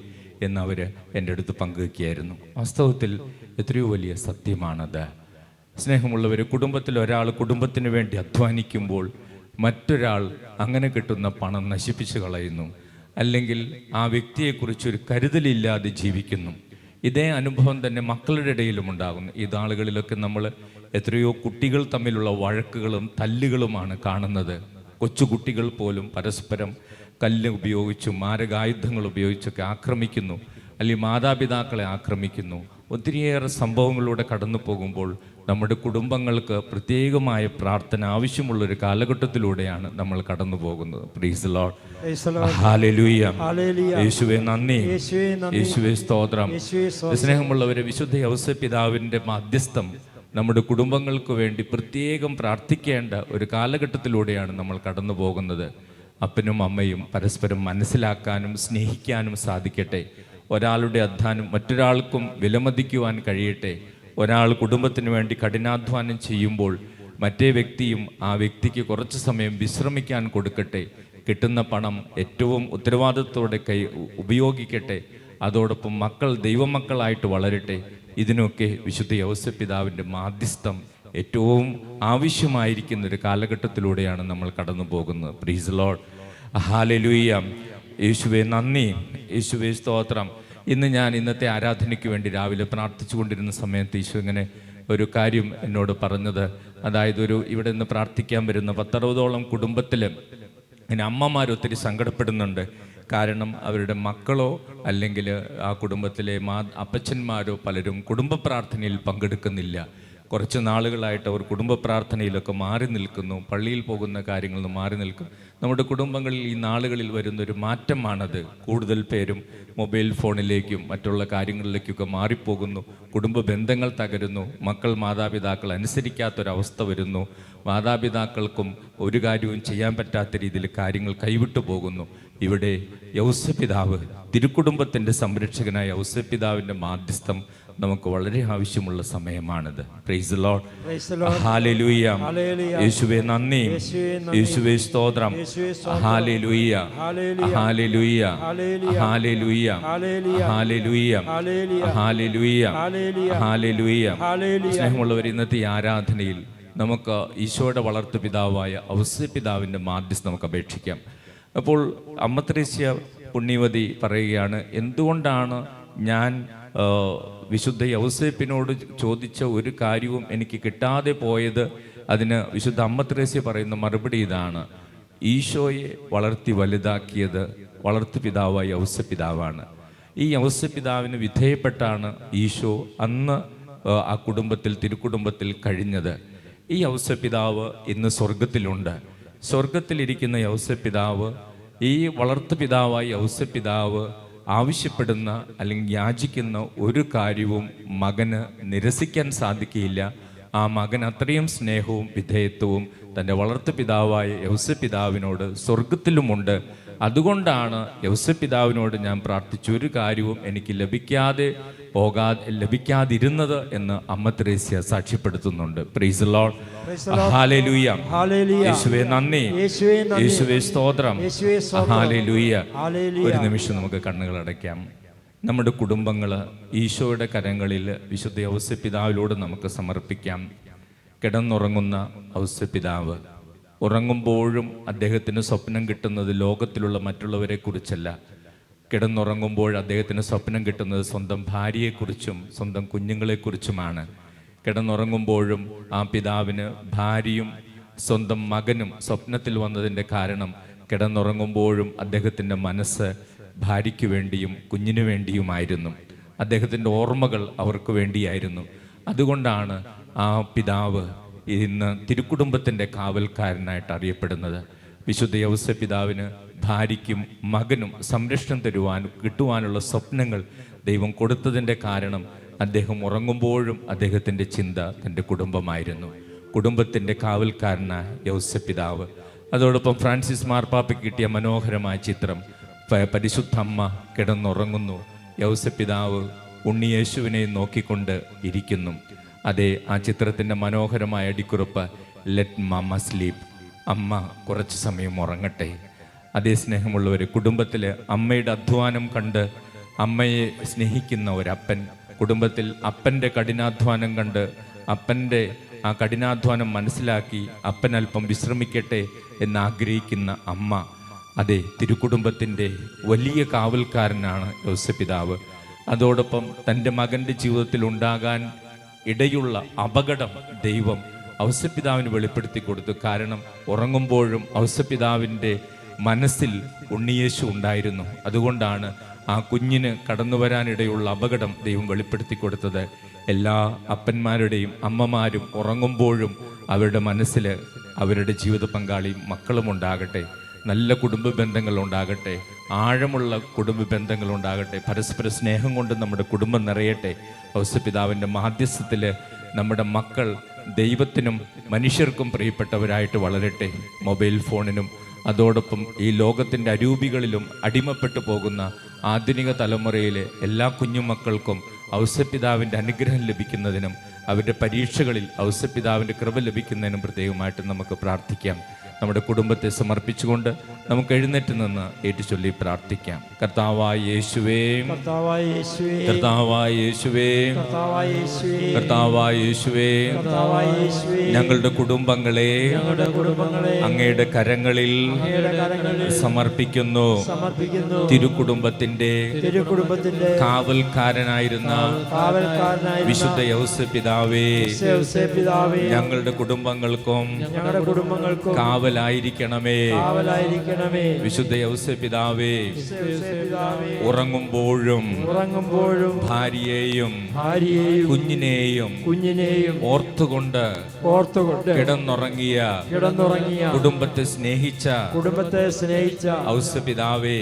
എന്നവർ എൻ്റെ അടുത്ത് പങ്കുവയ്ക്കുകയായിരുന്നു. വാസ്തവത്തിൽ എത്രയോ വലിയ സത്യമാണത്. സ്നേഹമുള്ളവർ, കുടുംബത്തിൽ ഒരാൾ കുടുംബത്തിന് വേണ്ടി അധ്വാനിക്കുമ്പോൾ മറ്റൊരാൾ അങ്ങനെ കിട്ടുന്ന പണം നശിപ്പിച്ച് കളയുന്നു, അല്ലെങ്കിൽ ആ വ്യക്തിയെക്കുറിച്ചൊരു കരുതലില്ലാതെ ജീവിക്കുന്നു. ഇതേ അനുഭവം തന്നെ മക്കളുടെ ഇടയിലും ഉണ്ടാകുന്നു. ഈ നാളുകളിലൊക്കെ നമ്മൾ എത്രയോ കുട്ടികൾ തമ്മിലുള്ള വഴക്കുകളും തല്ലുകളുമാണ് കാണുന്നത്. കൊച്ചുകുട്ടികൾ പോലും പരസ്പരം കല്ല് ഉപയോഗിച്ചും മാരകായുധങ്ങൾ ഉപയോഗിച്ചൊക്കെ ആക്രമിക്കുന്നു, അല്ലെങ്കിൽ മാതാപിതാക്കളെ ആക്രമിക്കുന്നു. ഒത്തിരിയേറെ സംഭവങ്ങളിലൂടെ കടന്നു പോകുമ്പോൾ നമ്മുടെ കുടുംബങ്ങൾക്ക് പ്രത്യേകമായ പ്രാർത്ഥന ആവശ്യമുള്ളൊരു കാലഘട്ടത്തിലൂടെയാണ് നമ്മൾ കടന്നു പോകുന്നത്. Price the Lord, hallelujah. യേശുവേ നന്ദി, യേശുവേ സ്തോത്രം. സ്നേഹമുള്ളവരെ, വിശുദ്ധ യൗസപിതാവിൻ്റെ മധ്യസ്ഥം നമ്മുടെ കുടുംബങ്ങൾക്ക് വേണ്ടി പ്രത്യേകം പ്രാർത്ഥിക്കേണ്ട ഒരു കാലഘട്ടത്തിലൂടെയാണ് നമ്മൾ കടന്നു പോകുന്നത്. അപ്പനും അമ്മയും പരസ്പരം മനസ്സിലാക്കാനും സ്നേഹിക്കാനും സാധിക്കട്ടെ. ഒരാളുടെ അധ്വാനം മറ്റൊരാൾക്കും വിലമതിക്കുവാൻ കഴിയട്ടെ. ഒരാൾ കുടുംബത്തിന് വേണ്ടി കഠിനാധ്വാനം ചെയ്യുമ്പോൾ മറ്റേ വ്യക്തിയും ആ വ്യക്തിക്ക് കുറച്ച് സമയം വിശ്രമിക്കാൻ കൊടുക്കട്ടെ. കിട്ടുന്ന പണം ഏറ്റവും ഉത്തരവാദിത്തത്തോടെ ഉപയോഗിക്കട്ടെ. അതോടൊപ്പം മക്കൾ ദൈവമക്കളായിട്ട് വളരട്ടെ. ഇതിനൊക്കെ വിശുദ്ധ യൗസപിതാവിൻ്റെ മാധ്യസ്ഥം ഏറ്റവും ആവശ്യമായിരിക്കുന്ന ഒരു കാലഘട്ടത്തിലൂടെയാണ് നമ്മൾ കടന്നു പോകുന്നത്. Price the Lord, hallelujah. യേശുവേ നന്ദി, യേശുവേ സ്തോത്രം. ഇന്നത്തെ ആരാധനയ്ക്ക് വേണ്ടി രാവിലെ പ്രാർത്ഥിച്ചു കൊണ്ടിരുന്ന സമയത്ത് ഈശോ ഇങ്ങനെ ഒരു കാര്യം എന്നോട് പറഞ്ഞത്, അതായത് ഇവിടെ നിന്ന് പ്രാർത്ഥിക്കാൻ വരുന്ന 10-60ഓളം കുടുംബത്തിൽ ഇങ്ങനെ അമ്മമാരൊത്തിരി സങ്കടപ്പെടുന്നുണ്ട്. കാരണം അവരുടെ മക്കളോ അല്ലെങ്കിൽ ആ കുടുംബത്തിലെ അപ്പച്ചന്മാരോ പലരും കുടുംബ പ്രാർത്ഥനയിൽ പങ്കെടുക്കുന്നില്ല. കുറച്ച് നാളുകളായിട്ട് അവർ കുടുംബ പ്രാർത്ഥനയിലൊക്കെ മാറി നിൽക്കുന്നു, പള്ളിയിൽ പോകുന്ന കാര്യങ്ങളിൽ നിന്ന് മാറി നിൽക്കും. നമ്മുടെ കുടുംബങ്ങളിൽ ഈ നാളുകളിൽ വരുന്നൊരു മാറ്റമാണത്. കൂടുതൽ പേരും മൊബൈൽ ഫോണിലേക്കും മറ്റുള്ള കാര്യങ്ങളിലേക്കൊക്കെ മാറിപ്പോകുന്നു. കുടുംബ ബന്ധങ്ങൾ തകരുന്നു. മക്കൾ മാതാപിതാക്കൾ അനുസരിക്കാത്തൊരവസ്ഥ വരുന്നു. മാതാപിതാക്കൾക്കും ഒരു കാര്യവും ചെയ്യാൻ പറ്റാത്ത രീതിയിൽ കാര്യങ്ങൾ കൈവിട്ടു പോകുന്നു. ഇവിടെ യൗസപിതാവ്, തിരുക്കുടുംബത്തിൻ്റെ സംരക്ഷകനായ യൗസപിതാവിൻ്റെ മാധ്യസ്ഥം നമുക്ക് വളരെ ആവശ്യമുള്ള സമയമാണിത്. Praise the Lord. ഹല്ലേലൂയ. യേശുവേ നന്ദി, യേശുവേ സ്തോത്രം. Hallelujah, hallelujah, hallelujah, hallelujah, hallelujah, hallelujah. സ്നേഹമുള്ളവർ, ഇന്നത്തെ ഈ ആരാധനയിൽ നമുക്ക് ഈശോയുടെ വളർത്തു പിതാവായ ഔസേപ്പിതാവിൻ്റെ മാധ്യസ്ഥം നമുക്ക് അപേക്ഷിക്കാം. അപ്പോൾ അമ്മ ത്രേസ്യ പുണ്യവതി പറയുകയാണ്, എന്തുകൊണ്ടാണ് ഞാൻ വിശുദ്ധ യൗസേപ്പിനോട് ചോദിച്ച ഒരു കാര്യവും എനിക്ക് കിട്ടാതെ പോയത്? അതിന് വിശുദ്ധ അമ്മ ത്രേസ്യ പറയുന്ന മറുപടി ഇതാണ്: ഈശോയെ വളർത്തി വലുതാക്കിയത് വളർത്തു പിതാവായ യൗസപിതാവാണ്. ഈ യൗസപിതാവിന് വിധേയപ്പെട്ടാണ് ഈശോ അന്ന് ആ കുടുംബത്തിൽ, തിരുക്കുടുംബത്തിൽ കഴിഞ്ഞത്. ഈ യൗസപിതാവ് ഇന്ന് സ്വർഗത്തിലുണ്ട്. സ്വർഗത്തിലിരിക്കുന്ന യൗസപിതാവ്, ഈ വളർത്തു പിതാവായ യൗസപിതാവ് ആവശ്യപ്പെടുന്ന അല്ലെങ്കിൽ യാചിക്കുന്ന ഒരു കാര്യവും മകന് നിരസിക്കാൻ സാധിക്കുകയില്ല. ആ മകൻ അത്രയും സ്നേഹവും വിധേയത്വവും തൻ്റെ വളർത്തു പിതാവായ യൗസപിതാവിനോട് സ്വർഗത്തിലുമുണ്ട്. അതുകൊണ്ടാണ് യൗസപിതാവിനോട് ഞാൻ പ്രാർത്ഥിച്ച ഒരു കാര്യവും എനിക്ക് ലഭിക്കാതിരുന്നത് എന്ന് അമ്മ ത്രേസ്യ സാക്ഷ്യപ്പെടുത്തുന്നുണ്ട്. Praise the Lord. ഹല്ലേലൂയ. യേശുവേ നന്ദി, യേശുവേ സ്തോത്രം. ഹല്ലേലൂയ. ഒരു നിമിഷം നമുക്ക് കണ്ണുകൾ അടയ്ക്കാം. നമ്മുടെ കുടുംബങ്ങൾ ഈശോയുടെ കരങ്ങളിൽ വിശുദ്ധ യൗസപിതാവിലൂടെ നമുക്ക് സമർപ്പിക്കാം. കിടന്നുറങ്ങുന്ന ഔസപിതാവ്, ഉറങ്ങുമ്പോഴും അദ്ദേഹത്തിന് സ്വപ്നം കിട്ടുന്നത് ലോകത്തിലുള്ള മറ്റുള്ളവരെ കുറിച്ചല്ല. കിടന്നുറങ്ങുമ്പോൾ അദ്ദേഹത്തിന് സ്വപ്നം കിട്ടുന്നത് സ്വന്തം ഭാര്യയെക്കുറിച്ചും സ്വന്തം കുഞ്ഞുങ്ങളെക്കുറിച്ചുമാണ്. കിടന്നുറങ്ങുമ്പോഴും ആ പിതാവിന് ഭാര്യയും സ്വന്തം മകനും സ്വപ്നത്തിൽ വന്നതിൻ്റെ കാരണം കിടന്നുറങ്ങുമ്പോഴും അദ്ദേഹത്തിൻ്റെ മനസ്സ് ഭാര്യയ്ക്ക് വേണ്ടിയും കുഞ്ഞിനു വേണ്ടിയുമായിരുന്നു. അദ്ദേഹത്തിൻ്റെ ഓർമ്മകൾ അവർക്ക് വേണ്ടിയായിരുന്നു. അതുകൊണ്ടാണ് ആ പിതാവ് ഇന്ന് തിരുക്കുടുംബത്തിൻ്റെ കാവൽക്കാരനായിട്ട് അറിയപ്പെടുന്നത്. വിശുദ്ധ യൗസപിതാവിന് ഭാര്യയ്ക്കും മകനും സംരക്ഷണം കിട്ടുവാനുള്ള സ്വപ്നങ്ങൾ ദൈവം കൊടുത്തതിൻ്റെ കാരണം അദ്ദേഹം ഉറങ്ങുമ്പോഴും അദ്ദേഹത്തിൻ്റെ ചിന്ത തൻ്റെ കുടുംബമായിരുന്നു. കുടുംബത്തിൻ്റെ കാവൽക്കാരനായ യൗസപിതാവ്. അതോടൊപ്പം ഫ്രാൻസിസ് മാർപ്പാപ്പയ്ക്ക് കിട്ടിയ മനോഹരമായ ചിത്രം, പരിശുദ്ധ അമ്മ കിടന്നുറങ്ങുന്നു, യൗസപിതാവ് ഉണ്ണിയേശുവിനെ നോക്കിക്കൊണ്ട് ഇരിക്കുന്നു. അതെ, ആ ചിത്രത്തിൻ്റെ മനോഹരമായ അടിക്കുറിപ്പ്, ലെറ്റ് മമ്മ സ്ലീപ്പ്, അമ്മ കുറച്ച് സമയം ഉറങ്ങട്ടെ. അതേ സ്നേഹമുള്ളവർ, കുടുംബത്തിൽ അമ്മയുടെ അധ്വാനം കണ്ട് അമ്മയെ സ്നേഹിക്കുന്ന ഒരപ്പൻ, കുടുംബത്തിൽ അപ്പൻ്റെ കഠിനാധ്വാനം കണ്ട് അപ്പൻ്റെ ആ കഠിനാധ്വാനം മനസ്സിലാക്കി അപ്പൻ അല്പം വിശ്രമിക്കട്ടെ എന്നാഗ്രഹിക്കുന്ന അമ്മ, അതെ, തിരുക്കുടുംബത്തിൻ്റെ വലിയ കാവൽക്കാരനാണ് യൗസപിതാവ്. അതോടൊപ്പം തൻ്റെ മകൻ്റെ ജീവിതത്തിൽ ഉണ്ടാകാൻ ഇടയുള്ള അപകടം ദൈവം ഔസപിതാവിന് വെളിപ്പെടുത്തി കൊടുത്തു. കാരണം ഉറങ്ങുമ്പോഴും ഔസപിതാവിൻ്റെ മനസ്സിൽ ഉണ്ണിയേശു ഉണ്ടായിരുന്നു. അതുകൊണ്ടാണ് ആ കുഞ്ഞിന് കടന്നു വരാനിടയുള്ള അപകടം ദൈവം വെളിപ്പെടുത്തി കൊടുത്തത്. എല്ലാ അപ്പന്മാരുടെയും അമ്മമാരും ഉറങ്ങുമ്പോഴും അവരുടെ മനസ്സിൽ അവരുടെ ജീവിത പങ്കാളിയും മക്കളും ഉണ്ടാകട്ടെ. നല്ല കുടുംബ ബന്ധങ്ങൾ ഉണ്ടാകട്ടെ, ആഴമുള്ള കുടുംബ ബന്ധങ്ങൾ ഉണ്ടാകട്ടെ. പരസ്പര സ്നേഹം കൊണ്ട് നമ്മുടെ കുടുംബം നിറയട്ടെ. ഔസപിതാവിൻ്റെ മാധ്യസ്ഥത്തിൽ നമ്മുടെ മക്കൾ ദൈവത്തിനും മനുഷ്യർക്കും പ്രിയപ്പെട്ടവരായിട്ട് വളരട്ടെ. മൊബൈൽ ഫോണിനും അതോടൊപ്പം ഈ ലോകത്തിൻ്റെ അരൂപികളിലും അടിമപ്പെട്ടു പോകുന്ന ആധുനിക തലമുറയിലെ എല്ലാ കുഞ്ഞുമക്കൾക്കും ഔസപിതാവിൻ്റെ അനുഗ്രഹം ലഭിക്കുന്നതിനും അവരുടെ പരീക്ഷകളിൽ ഔസപിതാവിൻ്റെ കൃപ ലഭിക്കുന്നതിനും പ്രത്യേകമായിട്ട് നമുക്ക് പ്രാർത്ഥിക്കാം. നമ്മുടെ കുടുംബത്തെ സമർപ്പിച്ചുകൊണ്ട് നമുക്ക് എഴുന്നേറ്റ് നിന്ന് ഏറ്റുചൊല്ലി പ്രാർത്ഥിക്കാം. കർത്താവായ യേശുവേ, കർത്താവായ യേശുവേ, കർത്താവായ യേശുവേ, കർത്താവായ യേശുവേ, കർത്താവായ യേശുവേ, കർത്താവായ യേശുവേ, ഞങ്ങളുടെ കുടുംബങ്ങളെ ഞങ്ങളുടെ കുടുംബങ്ങളെ അങ്ങയുടെ കരങ്ങളിൽ അങ്ങയുടെ കരങ്ങളിൽ സമർപ്പിക്കുന്നു. സമർപ്പിക്കുന്നു. തിരുക്കുടുംബത്തിന്റെ കാവൽക്കാരനായിരുന്ന വിശുദ്ധ യൗസേപ്പ് പിതാവേ, ഞങ്ങളുടെ കുടുംബങ്ങൾക്കും കാവലായിരിക്കണമേ. വിശുദ്ധ യൗസേപ്പ് പിതാവേ, ഉറങ്ങുമ്പോഴും ഭാര്യയെയും കുഞ്ഞിനെയും ഓർത്തുകൊണ്ട് കിടന്നുറങ്ങിയ കുടുംബത്തെ സ്നേഹിച്ച യൗസേപ്പ് പിതാവേ,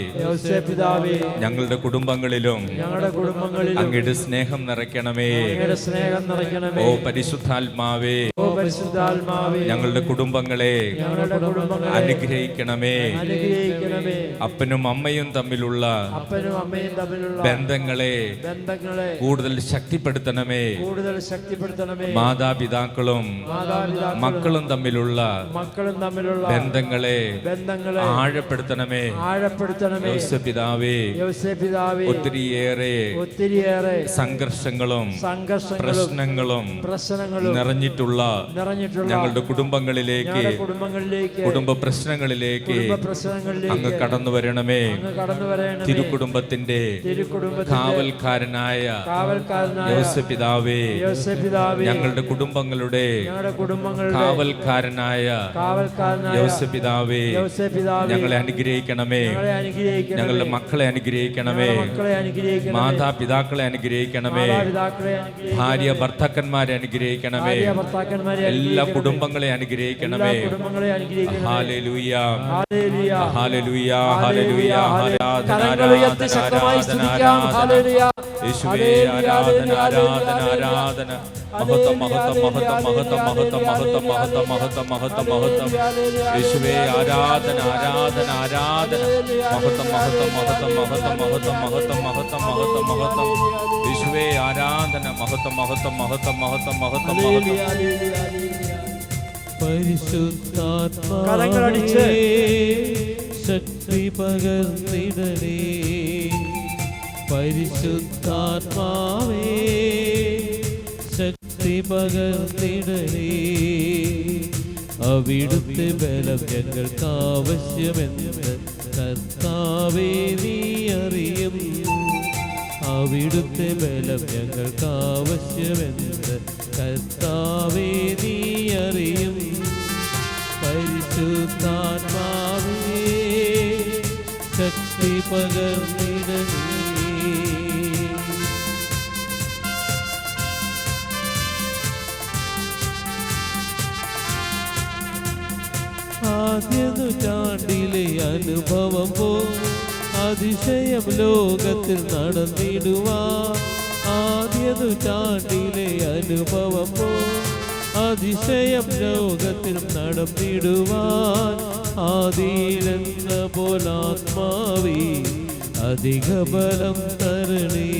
ഞങ്ങളുടെ കുടുംബങ്ങളിലും അങ്ങയുടെ സ്നേഹം നിറയ്ക്കണമേ. ഓ പരിശുദ്ധാത്മാവേ, ഞങ്ങളുടെ കുടുംബങ്ങളെ അനുഗ്രഹിക്കണമേ. അപ്പനും അമ്മയും തമ്മിലുള്ള ബന്ധങ്ങളെ കൂടുതൽ ശക്തിപ്പെടുത്തണമേ. മാതാപിതാക്കളും മക്കളും തമ്മിലുള്ള ബന്ധങ്ങളെ ആഴപ്പെടുത്തണമേ. യൗസേപ്പ് പിതാവേ, ഒത്തിരിയേറെ സംഘർഷങ്ങളും പ്രശ്നങ്ങളും നിറഞ്ഞിട്ടുള്ള ഞങ്ങളുടെ കുടുംബങ്ങളിലേക്ക്, കുടുംബ പ്രശ്നങ്ങളിലേക്ക് അങ്ങ് കടന്നു വരണമേ. തിരുക്കുടുംബത്തിന്റെ കാവൽക്കാരനായ യൗസേപ്പ് പിതാവേ, ഞങ്ങളുടെ കുടുംബങ്ങളുടെ കാവൽക്കാരനായ യൗസേപ്പ് പിതാവേ, ഞങ്ങളെ അനുഗ്രഹിക്കണമേ. ഞങ്ങളുടെ മക്കളെ അനുഗ്രഹിക്കണമേ. മാതാപിതാക്കളെ അനുഗ്രഹിക്കണമേ. ഭാര്യ ഭർത്താക്കന്മാരെ അനുഗ്രഹിക്കണമേ. എല്ലാ കുടുംബങ്ങളെ അനുഗ്രഹിക്കണമേ. Hallelujah, hallelujah, hallelujah. ആരാധന, യേശുവേ, ആരാധന, ആരാധന, ആരാധന. മഹത്വം, മഹത്വം, മഹത്വം, മഹത്വം, മഹത്വം, മഹത്വം, മഹത്വം, മഹത്വം, മഹത്വം, മഹത്വം. യേശുവേ, ആരാധന, ആരാധന, ആരാധന. മഹത്വം, മഹത്വം, മഹത്വം, മഹത്വം, മഹത്വം, മഹത്വം, മഹത്വം, മഹത്വം, മഹത്വം. യേശുവേ, ആരാധന. മഹത്വം, മഹത്വം, മഹത്വം, മഹത്വം, മഹത്വം, മഹത്വം. പരിശുദ്ധാത്മാവേ, ശക്തി പകർന്നിടണേ. പരിശുദ്ധാത്മാവേ, ശക്തി പകർന്നിടണേ. അവിടുത്തെ ബലം ഞങ്ങൾക്ക് ആവശ്യമെന്ന് കർത്താവേ നീ അറിയും. അവിടുത്തെ ബലം ഞങ്ങൾക്ക് ആവശ്യമെന്ന് കർത്താവേ നീ അറിയും. പരിശുദ്ധാത്മാവേ, ശക്തി പകർന്നിടണേ. ആദ്യ നൂറ്റാണ്ടിലെ അനുഭവം പോ അതിശയം ലോകത്തിൽ നടന്നിടുവാൻ. ആദ്യ നൂറ്റാണ്ടിലെ അനുഭവം പോ അതിശയം ലോകത്തിൽ നടന്നിടുവാൻ. ആദിയിലെന്ന പോലാത്മാവേ, അധിക ബലം തരണേ.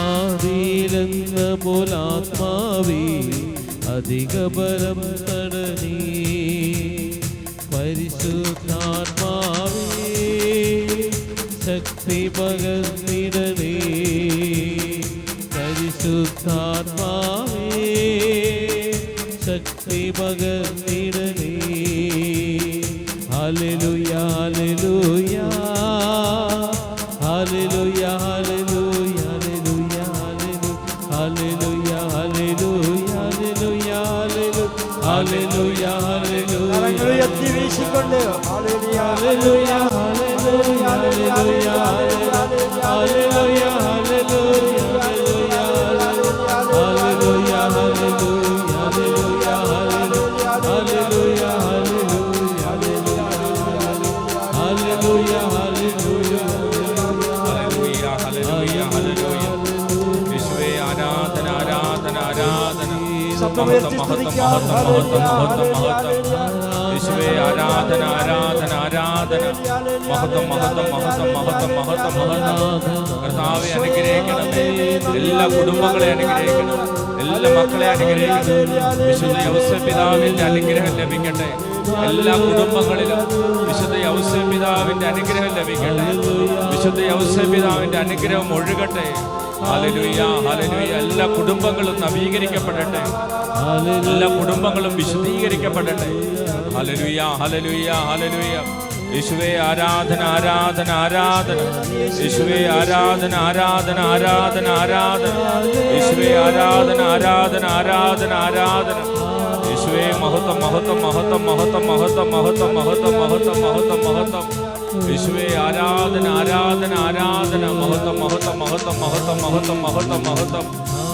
ആദിയിലെന്ന പോലാത്മാവേ, അധിക ബലം തരണേ. പരിശുദ്ധാത്മാവേ, ശക്തി പകർന്നിടണേ. പരിശുദ്ധാത്മാവേ, ശക്തി പകർന്നിടണേ. Hallelujah, hallelujah, hallelujah, hallelujah, hallelujah, hallelujah, hallelujah, hallelujah, hallelujah. ഉയർത്തി വീശിക്കൊണ്ട് hallelujah, hallelujah, hallelujah, hallelujah, hallelujah, hallelujah, hallelujah, hallelujah, hallelujah, hallelujah, hallelujah, hallelujah, hallelujah. യേശുവേ, ആരാധന, ആരാധന, ആരാധന. മഹത്വം, മഹത്വം, മഹത്വം, മഹത്വം, മഹത്വം, മഹത്വം. യേശുവേ, ആരാധന, ആരാധന, ആരാധന. ആരാധന. മഹത്വം മഹത്വം മഹത്വം മഹത്വം മഹത്വം മഹത്വം. കർത്താവെ അനുഗ്രഹിക്കണമേ. എല്ലാ കുടുംബങ്ങളെ അനുഗ്രഹിക്കണം, എല്ലാ മക്കളെ അനുഗ്രഹിക്കണം. വിശുദ്ധ യൗസേപ്പ് പിതാവിന്റെ അനുഗ്രഹം ലഭിക്കട്ടെ. എല്ലാ കുടുംബങ്ങളിലും വിശുദ്ധ യൗസേപ്പ് പിതാവിന്റെ അനുഗ്രഹം ലഭിക്കട്ടെ. വിശുദ്ധ യൗസേപ്പ് പിതാവിന്റെ അനുഗ്രഹം ഒഴുകട്ടെ. Hallelujah hallelujah. എല്ലാ കുടുംബങ്ങളും നവീകരിക്കപ്പെടട്ടെ, എല്ലാ കുടുംബങ്ങളും വിശുദ്ധീകരിക്കപ്പെടട്ടെ. Hallelujah hallelujah hallelujah. യേശുവേ ആരാധന ആരാധന ആരാധന. യേശുവേ ആരാധന ആരാധന ആരാധന ആരാധന. യേശുവേ ആരാധന ആരാധന ആരാധന ആരാധന. യേശുവേ മഹത്വം മഹത്വം മഹത്വം മഹത്വം മഹത്വം മഹത്വം മഹത്വം മഹത്വം മഹത്വം മഹത്വം. യേശുവേ ആരാധന ആരാധന ആരാധന. മഹത്വം മഹത്വം മഹത്വം മഹത്വം മഹത്വം മഹത്വം മഹത്വം.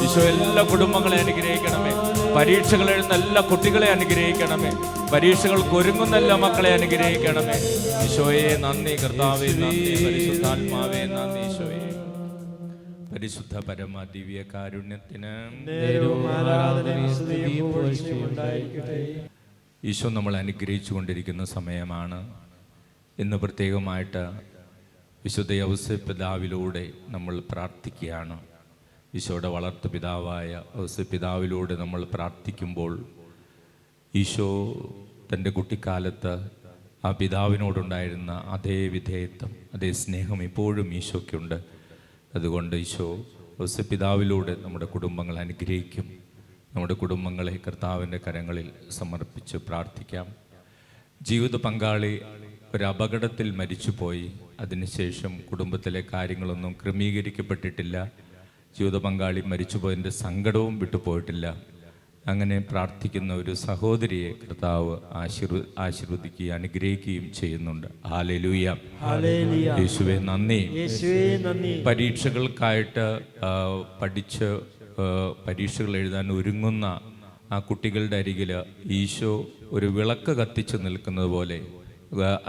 ഈശോ എല്ലാ കുടുംബങ്ങളെ അനുഗ്രഹിക്കണമേ. പരീക്ഷകൾ എഴുതുന്ന എല്ലാ കുട്ടികളെ അനുഗ്രഹിക്കണമേ. പരീക്ഷകൾക്ക് ഒരുങ്ങുന്ന എല്ലാ മക്കളെ അനുഗ്രഹിക്കണമേ. ഈശോയെ നന്ദി, കർത്താവേ നന്ദി, പരിശുദ്ധാത്മാവേ നന്ദി. ഈശോയെ പരിശുദ്ധ പരമ ദിവ്യ കാരുണ്യത്തിന് ഈശോ നമ്മൾ അനുഗ്രഹിച്ചു കൊണ്ടിരിക്കുന്ന സമയമാണ്. ഇന്ന് പ്രത്യേകമായിട്ട് വിശുദ്ധ യൗസേപ്പ് പിതാവിലൂടെ നമ്മൾ പ്രാർത്ഥിക്കുകയാണ്. ഈശോയുടെ വളർത്തു പിതാവായ യൗസേപ്പ് പിതാവിലൂടെ നമ്മൾ പ്രാർത്ഥിക്കുമ്പോൾ ഈശോ തൻ്റെ കുട്ടിക്കാലത്ത് ആ പിതാവിനോടുണ്ടായിരുന്ന അതേ വിധേയത്വം, അതേ സ്നേഹം ഇപ്പോഴും ഈശോയ്ക്കുണ്ട്. അതുകൊണ്ട് ഈശോ യൗസേപ്പ് പിതാവിലൂടെ നമ്മുടെ കുടുംബങ്ങൾ അനുഗ്രഹിക്കും. നമ്മുടെ കുടുംബങ്ങളെ കർത്താവിൻ്റെ കരങ്ങളിൽ സമർപ്പിച്ച് പ്രാർത്ഥിക്കാം. ജീവിത പങ്കാളി ഒരു അപകടത്തിൽ മരിച്ചുപോയി. അതിനുശേഷം കുടുംബത്തിലെ കാര്യങ്ങളൊന്നും ക്രമീകരിക്കപ്പെട്ടിട്ടില്ല. ജീവിത പങ്കാളി മരിച്ചുപോയതിൻ്റെ സങ്കടവും വിട്ടുപോയിട്ടില്ല. അങ്ങനെ പ്രാർത്ഥിക്കുന്ന ഒരു സഹോദരിയെ കർത്താവ് ആശീർവദിക്കുകയും അനുഗ്രഹിക്കുകയും ചെയ്യുന്നുണ്ട്. ഹല്ലേലൂയ. യേശുവേ നന്ദി. പരീക്ഷകൾക്കായിട്ട് പഠിച്ച് പരീക്ഷകൾ എഴുതാൻ ഒരുങ്ങുന്ന ആ കുട്ടികളുടെ അരികിൽ ഈശോ ഒരു വിളക്ക് കത്തിച്ച് നിൽക്കുന്നത് പോലെ,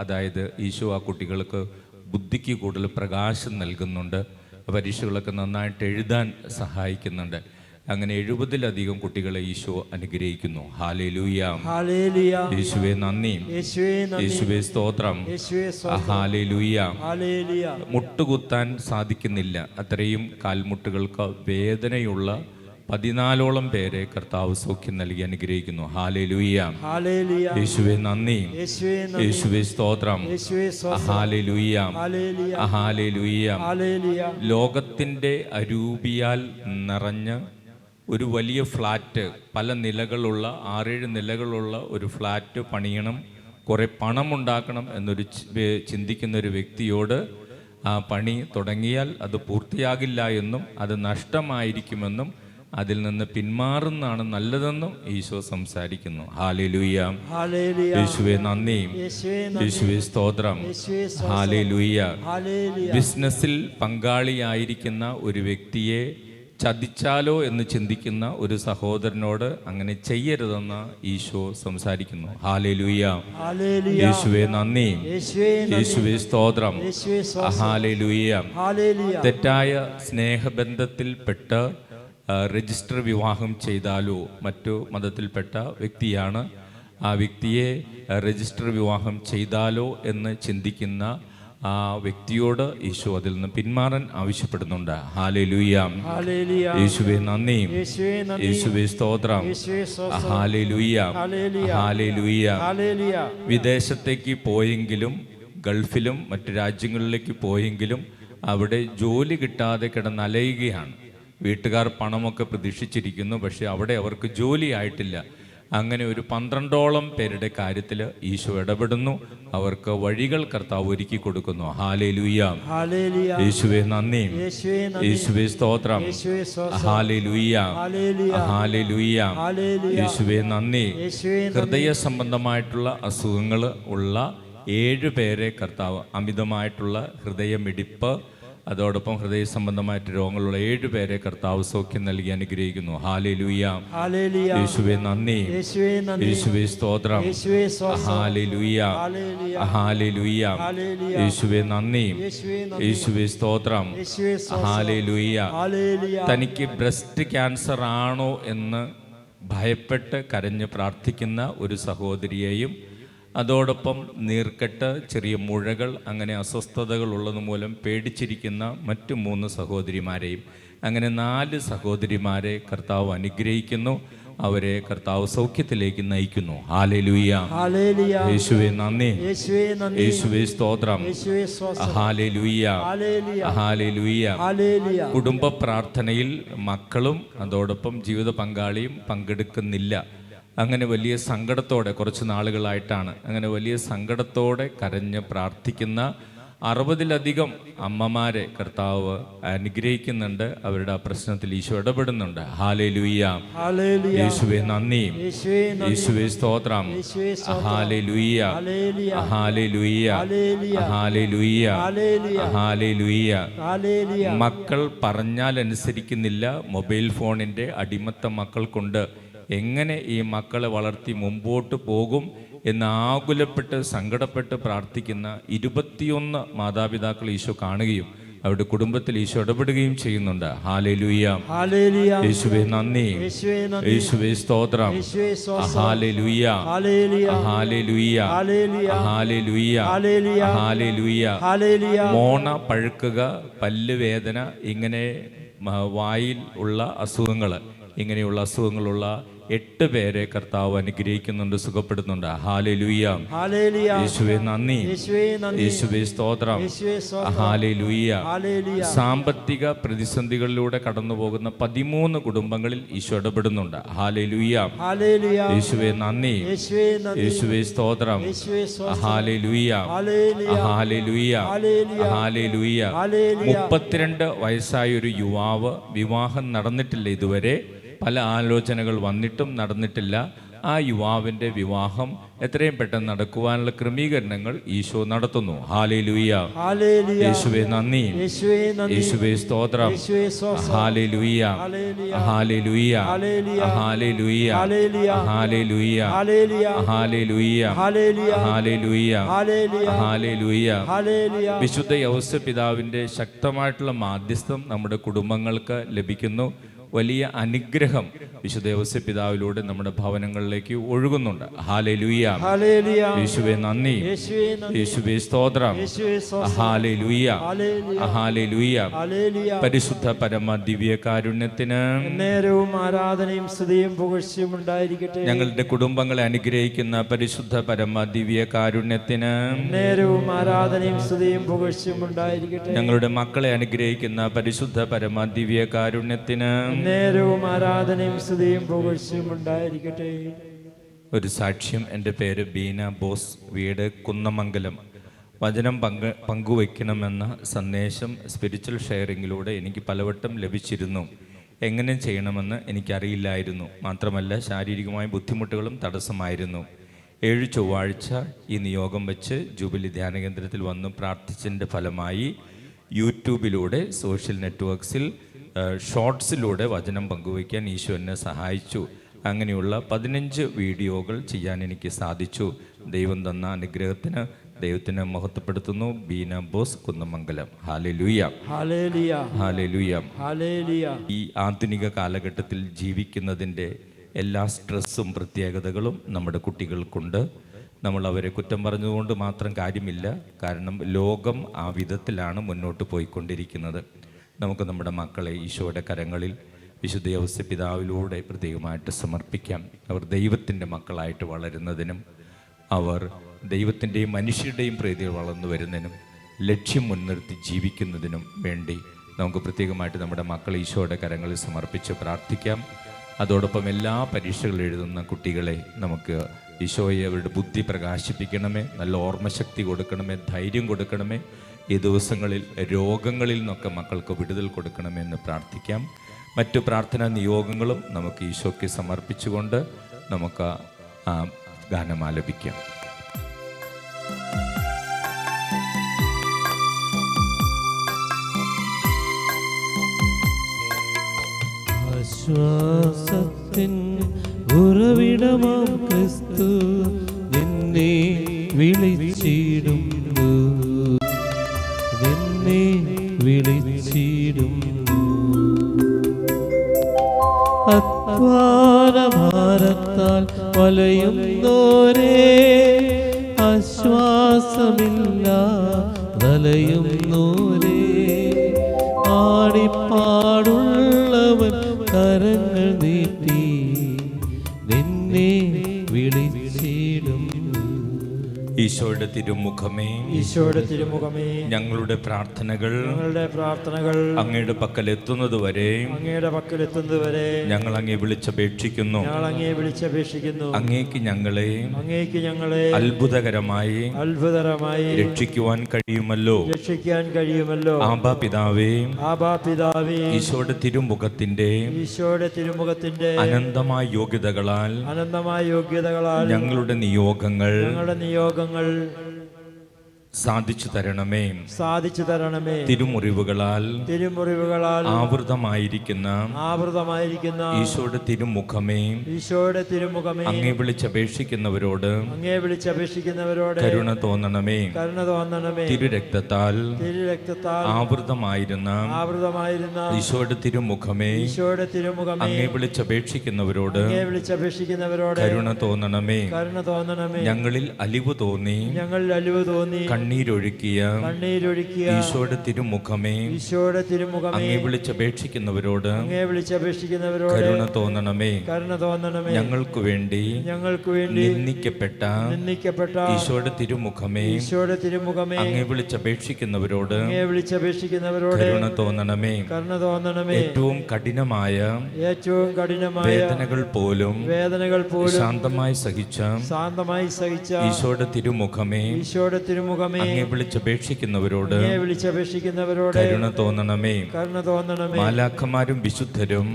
അതായത് ഈശോ ആ കുട്ടികൾക്ക് ബുദ്ധിക്ക് കൂടുതൽ പ്രകാശം നൽകുന്നുണ്ട്. പരീക്ഷകളൊക്കെ നന്നായിട്ട് എഴുതാൻ സഹായിക്കുന്നുണ്ട്. അങ്ങനെ 70-ലധികം കുട്ടികളെ ഈശോ അനുഗ്രഹിക്കുന്നു. ഹല്ലേലൂയ. യേശുവേ നന്ദി, യേശുവേ സ്തോത്രം. ഹല്ലേലൂയ. മുട്ടുകുത്താൻ സാധിക്കുന്നില്ല, അത്രയും കാൽമുട്ടുകൾക്ക് വേദനയുള്ള 14ഓളം പേരെ കർത്താവ് സൗഖ്യം നൽകി അനുഗ്രഹിക്കുന്നു. ഹല്ലേലൂയ. യേശുവേ നന്ദി, യേശുവേ സ്തോത്രം. Hallelujah hallelujah. ലോകത്തിൻ്റെ അരൂപിയാൽ നിറഞ്ഞ് ഒരു വലിയ ഫ്ലാറ്റ്, പല നിലകളുള്ള 6-7 നിലകളുള്ള ഒരു ഫ്ലാറ്റ് പണിയണം, കുറേ പണമുണ്ടാക്കണം എന്നൊരു ചിന്തിക്കുന്ന ഒരു വ്യക്തിയോട് ആ പണി തുടങ്ങിയാൽ അത് പൂർത്തിയാകില്ല എന്നും അത് നഷ്ടമായിരിക്കുമെന്നും അതിൽ നിന്ന് പിന്മാറുന്നതാണ് നല്ലതെന്നും ഈശോ സംസാരിക്കുന്നു. ഹല്ലേലൂയ. യേശുവേ നന്ദി, യേശുവേ സ്തോത്രം. ഹല്ലേലൂയ. ബിസിനസ്സിൽ പങ്കാളിയായിരിക്കുന്ന ഒരു വ്യക്തിയെ ചതിച്ചാലോ എന്ന് ചിന്തിക്കുന്ന ഒരു സഹോദരനോട് അങ്ങനെ ചെയ്യരുതെന്ന് ഈശോ സംസാരിക്കുന്നു. ഹല്ലേലൂയ. യേശുവേ നന്ദി, യേശുവേ സ്തോത്രം. ഹല്ലേലൂയ. തെറ്റായ സ്നേഹബന്ധത്തിൽപ്പെട്ട് രജിസ്റ്റർ വിവാഹം ചെയ്താലോ മറ്റു മതത്തിൽപ്പെട്ട വ്യക്തിയാണ്, ആ വ്യക്തിയെ രജിസ്റ്റർ വിവാഹം ചെയ്താലോ എന്ന് ചിന്തിക്കുന്ന ആ വ്യക്തിയോട് ഈശോ അതിൽ നിന്ന് പിന്മാറാൻ ആവശ്യപ്പെടുന്നുണ്ട്. ഹല്ലേലൂയ. യേശുവേ നന്ദി, യേശുവേ സ്തോത്രം. Hallelujah hallelujah. വിദേശത്തേക്ക് പോയെങ്കിലും, ഗൾഫിലും മറ്റു രാജ്യങ്ങളിലേക്ക് പോയെങ്കിലും അവിടെ ജോലി കിട്ടാതെ കിടന്നലയുകയാണ്. വീട്ടുകാർ പണമൊക്കെ പ്രതീക്ഷിച്ചിരിക്കുന്നു, പക്ഷെ അവിടെ അവർക്ക് ജോലി ആയിട്ടില്ല. അങ്ങനെ ഒരു 12ഓളം പേരുടെ കാര്യത്തിൽ ഈശോ ഇടപെടുന്നു. അവർക്ക് വഴികൾ കർത്താവ് ഒരുക്കി കൊടുക്കുന്നു. ഹല്ലേലൂയ. യേശുവേ നന്ദി, യേശുവേ സ്തോത്രം. Hallelujah hallelujah. യേശുവേ നന്ദി. ഹൃദയ സംബന്ധമായിട്ടുള്ള അസുഖങ്ങൾ ഉള്ള 7 പേരെ കർത്താവ്, അമിതമായിട്ടുള്ള ഹൃദയമിടിപ്പ്, അതോടൊപ്പം ഹൃദയ സംബന്ധമായിട്ട് രോഗങ്ങളുള്ള 7 പേരെ കർത്താവ് സൗഖ്യം നൽകി അനുഗ്രഹിക്കുന്നു. ഹല്ലേലൂയ. യേശുവേ നന്ദി, യേശുവേ സ്തോത്രം. Hallelujah hallelujah. യേശുവേ നന്ദി, യേശുവേ സ്തോത്രം. ഹല്ലേലൂയ. തനിക്ക് ബ്രസ്റ്റ് ക്യാൻസർ ആണോ എന്ന് ഭയപ്പെട്ട് കരഞ്ഞ് പ്രാർത്ഥിക്കുന്ന ഒരു സഹോദരിയെയും അതോടൊപ്പം നീർക്കെട്ട്, ചെറിയ മുഴകൾ, അങ്ങനെ അസ്വസ്ഥതകൾ ഉള്ളത് മൂലം പേടിച്ചിരിക്കുന്ന മറ്റു 3 സഹോദരിമാരെയും, അങ്ങനെ 4 സഹോദരിമാരെ കർത്താവ് അനുഗ്രഹിക്കുന്നു. അവരെ കർത്താവ് സൗഖ്യത്തിലേക്ക് നയിക്കുന്നു. Hallelujah, hallelujah. യേശുവേ നന്ദി, യേശുവേ നന്ദി, യേശുവേ സ്തോത്രം. യേശുവേ സ്തോത്രം. Hallelujah, hallelujah, hallelujah. ഹല്ലേലൂയ. കുടുംബ പ്രാർത്ഥനയിൽ മക്കളും അതോടൊപ്പം ജീവിത പങ്കാളിയും പങ്കെടുക്കുന്നില്ല. അങ്ങനെ വലിയ സങ്കടത്തോടെ കുറച്ച് നാളുകളായിട്ടാണ് അങ്ങനെ വലിയ സങ്കടത്തോടെ കരഞ്ഞ് പ്രാർത്ഥിക്കുന്ന 60-ലധികം അമ്മമാരെ കർത്താവ് അനുഗ്രഹിക്കുന്നുണ്ട്. അവരുടെ ആ പ്രശ്നത്തിൽ ഈശോ ഇടപെടുന്നുണ്ട്. Hallelujah, hallelujah. യേശുവേ നന്ദി, യേശുവേ നന്ദി, യേശുവേ സ്തോത്രം. യേശുവേ സ്തോത്രം. Hallelujah, hallelujah, hallelujah, hallelujah, hallelujah, hallelujah, hallelujah. Hallelujah. മക്കൾ പറഞ്ഞാൽ അനുസരിക്കുന്നില്ല. മൊബൈൽ ഫോണിൻ്റെ അടിമത്തം മക്കൾക്കുണ്ട്. എങ്ങനെ ഈ മക്കളെ വളർത്തി മുമ്പോട്ട് പോകും എന്ന് ആകുലപ്പെട്ട് സങ്കടപ്പെട്ട് പ്രാർത്ഥിക്കുന്ന 21 മാതാപിതാക്കൾ ഈശോ കാണുകയും അവരുടെ കുടുംബത്തിൽ ഈശോ ഇടപെടുകയും ചെയ്യുന്നുണ്ട്. Hallelujah, hallelujah. യേശുവേ നന്ദി, യേശുവേ നന്ദി, യേശുവേ സ്തോത്രം. യേശുവേ സ്തോത്രം. Hallelujah, hallelujah, hallelujah, hallelujah, hallelujah, hallelujah, hallelujah. Hallelujah. മോണ പഴുക്കുക, പല്ല് വേദന, ഇങ്ങനെ വായിൽ ഉള്ള അസുഖങ്ങൾ, ഇങ്ങനെയുള്ള അസുഖങ്ങളുള്ള 8 പേരെ കർത്താവ് അനുഗ്രഹിക്കുന്നുണ്ട്, സുഖപ്പെടുത്തുന്നുണ്ട്. Hallelujah, hallelujah. യേശുവേ നന്ദി, യേശുവേ നന്ദി, യേശുവേ സ്തോത്രം. യേശുവേ സ്തോത്രം. ഹല്ലേലൂയ. ഹല്ലേലൂയ. സാമ്പത്തിക പ്രതിസന്ധികളിലൂടെ കടന്നു പോകുന്ന 13 കുടുംബങ്ങളിൽ ഈശോ ഇടപെടുന്നുണ്ട്. Hallelujah, hallelujah. യേശുവേ നന്ദി, യേശുവേ നന്ദി, യേശുവേ സ്തോത്രം. യേശുവേ സ്തോത്രം. Hallelujah, hallelujah, hallelujah, hallelujah, hallelujah. Hallelujah. 32 വയസ്സായ ഒരു യുവാവ്, വിവാഹം നടന്നിട്ടില്ല ഇതുവരെ, പല ആലോചനകൾ വന്നിട്ടും നടന്നിട്ടില്ല. ആ യുവാവിൻ്റെ വിവാഹം എത്രയും പെട്ടെന്ന് നടക്കുവാനുള്ള ക്രമീകരണങ്ങൾ ഈശോ നടത്തുന്നു. Hallelujah, hallelujah. യേശുവേ നന്ദി, യേശുവേ നന്ദി, യേശുവേ സ്തോത്രം. യേശുവേ സ്തോത്രം. Hallelujah, hallelujah, hallelujah, hallelujah, hallelujah, hallelujah, hallelujah, hallelujah, hallelujah, hallelujah, hallelujah, hallelujah, hallelujah. Hallelujah. വിശുദ്ധ യൗസേപ്പ് പിതാവിൻ്റെ ശക്തമായിട്ടുള്ള മാധ്യസ്ഥം നമ്മുടെ കുടുംബങ്ങൾക്ക് ലഭിക്കുന്നു. വലിയ അനുഗ്രഹം വിശുദ്ധ യൗസേപ്പ് പിതാവിലൂടെ നമ്മുടെ ഭവനങ്ങളിലേക്ക് ഒഴുകുന്നുണ്ട്. Hallelujah, hallelujah. യേശുവേ നന്ദി, യേശുവേ നന്ദി, യേശുവേ സ്തോത്രം. യേശുവേ സ്തോത്രം. Hallelujah, hallelujah, hallelujah. ഹല്ലേലൂയ. പരിശുദ്ധ പരമ ദിവ്യകാരുണ്യത്തിന് നേരവും ആരാധനയും സ്തുതിയും പുകഴ്ചയും ഉണ്ടായിരിക്കട്ടെ. ഞങ്ങളുടെ കുടുംബങ്ങളെ അനുഗ്രഹിക്കുന്ന പരിശുദ്ധ പരമ ദിവ്യകാരുണ്യത്തിന് നേരവും ആരാധനയും സ്തുതിയും പുകഴ്ചയും ഉണ്ടായിരിക്കട്ടെ. ഞങ്ങളുടെ മക്കളെ അനുഗ്രഹിക്കുന്ന പരിശുദ്ധ പരമ ദിവ്യകാരുണ്യത്തിന് നേരവും ആരാധനയും സ്തുതിയും പുകഴ്ചയും ഉണ്ടായിരിക്കട്ടെ. ഒരു സാക്ഷ്യം. എൻ്റെ പേര് ബീന ബോസ്, വീട് കുന്നമംഗലം. വചനം പങ്കുവയ്ക്കണമെന്ന സന്ദേശം സ്പിരിച്വൽ ഷെയറിങ്ങിലൂടെ എനിക്ക് പലവട്ടം ലഭിച്ചിരുന്നു. എങ്ങനെ ചെയ്യണമെന്ന് എനിക്കറിയില്ലായിരുന്നു. മാത്രമല്ല ശാരീരികമായ ബുദ്ധിമുട്ടുകളും തടസ്സമായിരുന്നു. 7 ചൊവ്വാഴ്ച ഈ നിയോഗം വെച്ച് ജൂബിലി ധ്യാന കേന്ദ്രത്തിൽ വന്ന് പ്രാർത്ഥിച്ചതിൻ്റെ ഫലമായി യൂട്യൂബിലൂടെ, സോഷ്യൽ നെറ്റ്വർക്സിൽ, ഷോർട്സിലൂടെ വചനം പങ്കുവയ്ക്കാൻ ഈശോ എന്നെ സഹായിച്ചു. അങ്ങനെയുള്ള 15 വീഡിയോകൾ ചെയ്യാൻ എനിക്ക് സാധിച്ചു. ദൈവം തന്ന അനുഗ്രഹത്തിന് ദൈവത്തിനെ മഹത്വപ്പെടുത്തുന്നു. Beena Bose, Kunnamangalam. Hallelujah, hallelujah, hallelujah. Hallelujah. ഈ ആധുനിക കാലഘട്ടത്തിൽ ജീവിക്കുന്നതിൻ്റെ എല്ലാ സ്ട്രെസ്സും പ്രത്യേകതകളും നമ്മുടെ കുട്ടികൾക്കുണ്ട്. നമ്മൾ അവരെ കുറ്റം പറഞ്ഞുകൊണ്ട് മാത്രം കാര്യമില്ല. കാരണം ലോകം ആ വിധത്തിലാണ് മുന്നോട്ട് പോയിക്കൊണ്ടിരിക്കുന്നത്. നമുക്ക് നമ്മുടെ മക്കളെ ഈശോയുടെ കരങ്ങളിൽ വിശുദ്ധ യൗസേപ്പ് പിതാവിലൂടെ പ്രത്യേകമായിട്ട് സമർപ്പിക്കാം. അവർ ദൈവത്തിൻ്റെ മക്കളായിട്ട് വളരുന്നതിനും അവർ ദൈവത്തിൻ്റെയും മനുഷ്യരുടെയും പ്രീതിയിൽ വളർന്നു വരുന്നതിനും ലക്ഷ്യം മുൻനിർത്തി ജീവിക്കുന്നതിനും വേണ്ടി നമുക്ക് പ്രത്യേകമായിട്ട് നമ്മുടെ മക്കളെ ഈശോയുടെ കരങ്ങളിൽ സമർപ്പിച്ച് പ്രാർത്ഥിക്കാം. അതോടൊപ്പം എല്ലാ പരീക്ഷകൾ എഴുതുന്ന കുട്ടികളെ നമുക്ക് ഈശോയെ അവരുടെ ബുദ്ധി പ്രകാശിപ്പിക്കണമേ, നല്ല ഓർമ്മശക്തി കൊടുക്കണമേ, ധൈര്യം കൊടുക്കണമേ. ഈ ദിവസങ്ങളിൽ രോഗങ്ങളിൽ നിന്നൊക്കെ മക്കൾക്ക് വിടുതൽ കൊടുക്കണമെന്ന് പ്രാർത്ഥിക്കാം. മറ്റു പ്രാർത്ഥനാ നിയോഗങ്ങളും നമുക്ക് ഈശോയ്ക്ക് സമർപ്പിച്ചുകൊണ്ട് നമുക്ക് ആ ഗാനം ആലപിക്കാം. ആശ്വാസത്തിൻ ഉറവിടമാം ക്രിസ്തു നിന്നെ വിളിച്ചിടുന്നു, നിന്നെ വിളിച്ചിടുന്നു. അധ്വാനഭാരത്താൽ വലയുന്നോരേ പ്രയാസമില്ല വലയുന്നോരേ ആടിപ്പാടുള്ളവൻ കരങ്ങൾ നീട്ടി നിന്നെ വിളിച്ചിടും. ഈശോയുടെ തിരുമുഖമേ, ഈശോയുടെ തിരുമുഖമേ, ഞങ്ങളുടെ പ്രാർത്ഥനകൾ അങ്ങയുടെ പക്കൽ എത്തുന്നതുവരെ ഞങ്ങൾ അങ്ങേ വിളിച്ചപേക്ഷിക്കുന്നു. അങ്ങേക്ക് ഞങ്ങളെ അത്ഭുതകരമായി രക്ഷിക്കുവാൻ കഴിയുമല്ലോ. ആബാ പിതാവേ, ഈശോയുടെ തിരുമുഖത്തിന്റെ അനന്തമായ യോഗ്യതകളാൽ ഞങ്ങളുടെ നിയോഗങ്ങൾ സാധിച്ചു തരണമേ. തിരുമുറിവുകളാൽ ആവൃതമായിരിക്കുന്ന ഈശോയുടെ തിരുമുഖമേ, അങ്ങേ വിളിച്ചപേക്ഷിക്കുന്നവരോട് കരുണ തോന്നണമേ. തിരുരക്തത്താൽ ആവൃതമായിരുന്ന ഈശോയുടെ തിരുമുഖമേ, അങ്ങേ വിളിച്ചപേക്ഷിക്കുന്നവരോട് കരുണ തോന്നണമേ. ഞങ്ങളിൽ അലിവ് തോന്നി കണ്ണീരൊഴുക്കിയ ഈശോയുടെ തിരുമുഖമേ, അങ്ങേ വിളിച്ചപേക്ഷിക്കുന്നവരോട് കരുണ തോന്നണമേ. ഞങ്ങൾക്ക് വേണ്ടി നിന്ദിക്കപ്പെട്ട ഈശോയുടെ തിരുമുഖമേ, അങ്ങേ വിളിച്ചപേക്ഷിക്കുന്നവരോട് കരുണ തോന്നണമേ. ഏറ്റവും കഠിനമായ വേദനകൾ പോലും ശാന്തമായി സഹിച്ച ഈശോയുടെ തിരുമുഖമേ, അങ്ങേ വിളിച്ചപേക്ഷിക്കുന്നവരോട് കരുണ തോന്നണമേ. മാലാഖമാരും വിശുദ്ധരും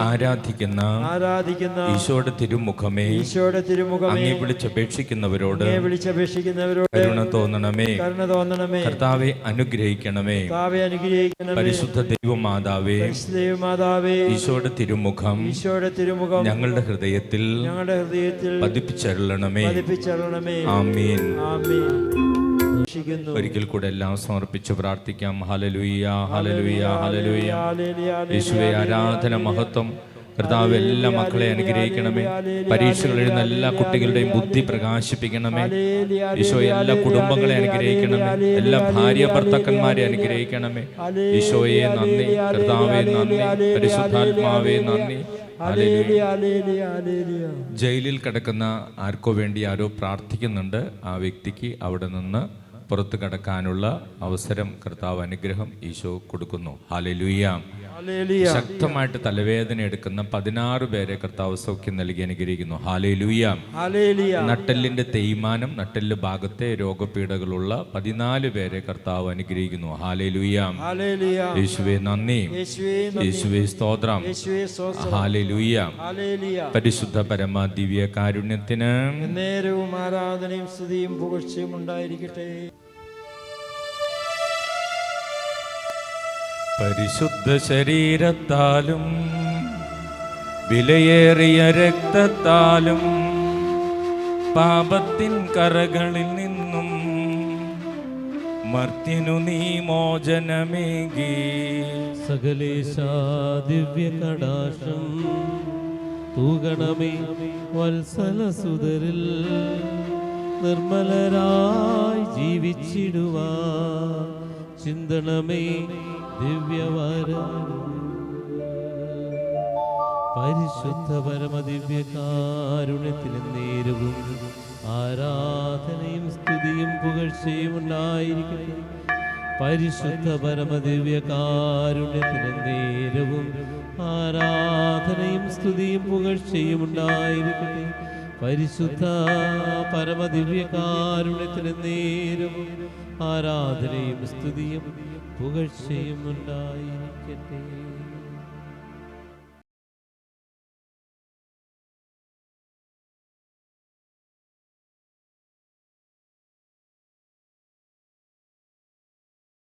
ആരാധിക്കുന്ന ഈശോയുടെ തിരുമുഖമേ, അങ്ങേ വിളിച്ചപേക്ഷിക്കുന്നവരോട് കരുണ തോന്നണമേ. കർത്താവെ അനുഗ്രഹിക്കണമേ. പരിശുദ്ധ ദൈവമാതാവേ, ഈശോയുടെ തിരുമുഖം ഞങ്ങളുടെ ഹൃദയത്തിൽ പതിപ്പിച്ചരുളണമേ. ആമീൻ. ഒരിക്കൽ കൂടെ എല്ലാം സമർപ്പിച്ച് പ്രാർത്ഥിക്കാം. Hallelujah, hallelujah, hallelujah. യേശുവേ, ആരാധന, മഹത്വം. കർത്താവ് എല്ലാ മക്കളെ അനുഗ്രഹിക്കണമേ. പരീക്ഷകൾ എഴുതുന്ന എല്ലാ കുട്ടികളുടെയും ബുദ്ധി പ്രകാശിപ്പിക്കണമേ. ഈശോ എല്ലാ കുടുംബങ്ങളെ അനുഗ്രഹിക്കണമേ. എല്ലാ ഭാര്യ ഭർത്താക്കന്മാരെ അനുഗ്രഹിക്കണമേ. ഈശോയെ നന്ദി, കർത്താവേ നന്ദി, പരിശുദ്ധാത്മാവേ നന്ദി. ജയിലിൽ കിടക്കുന്ന ആർക്കോ വേണ്ടി ആരോ പ്രാർത്ഥിക്കുന്നുണ്ട്. ആ വ്യക്തിക്ക് അവിടെ നിന്ന് പുറത്തു കടക്കാനുള്ള അവസരം, കർത്താവ് അനുഗ്രഹം ഈശോ കൊടുക്കുന്നു. ഹല്ലേലൂയ. ശക്തമായിട്ട് തലവേദന എടുക്കുന്ന 16 പേരെ കർത്താവ് സൗഖ്യം നൽകി അനുഗ്രഹിക്കുന്നു. ഹല്ലേലൂയ. നട്ടെല്ലിന്റെ തേയ്മാനം, നട്ടെല്ല് ഭാഗത്തെ രോഗപീഠകളുള്ള 14 പേരെ കർത്താവ് അനുഗ്രഹിക്കുന്നു. ഹല്ലേലൂയ. യേശുവേ നന്ദി, യേശുവേ സ്തോത്രം. ഹല്ലേലൂയ. പരിശുദ്ധ പരമ ദിവ്യ കാരുണ്യത്തിന് നേരവും ആരാധനയും സ്തുതിയും പുകഴ്ചയും ഉണ്ടായിരിക്കട്ടെ. പരിശുദ്ധ ശരീരത്താലും വിലയേറിയ രക്തത്താലും പാപത്തിൻ കറകളിൽ നിന്നും മർത്യനു നീ മോചനമേകി. സകലേശാ ദിവ്യ കടാക്ഷം തൂകണമേ വത്സല സുതരിൽ. നിർമ്മലരായി ജീവിച്ചിടുവാൻ ചിന്തണമേ ദിവ്യവരം. പരിശുദ്ധ പരമദിവ്യ കാരുണ്യത്തിന് നേരവും ആരാധനയും സ്തുതിയും പുകഴ്ചയും ഉണ്ടായിരിക്കട്ടെ. പരിശുദ്ധ പരമദിവ്യ കാരുണ്യത്തിന് നേരവും ആരാധനയും സ്തുതിയും പുകഴ്ചയും ഉണ്ടായിരിക്കട്ടെ. പരിശുദ്ധ പരമദിവ്യ കാരുണ്യത്തിന് നേരവും ആരാധനയും സ്തുതിയും പുകഴ്ചയും ഉണ്ടായിരിക്കട്ടെ.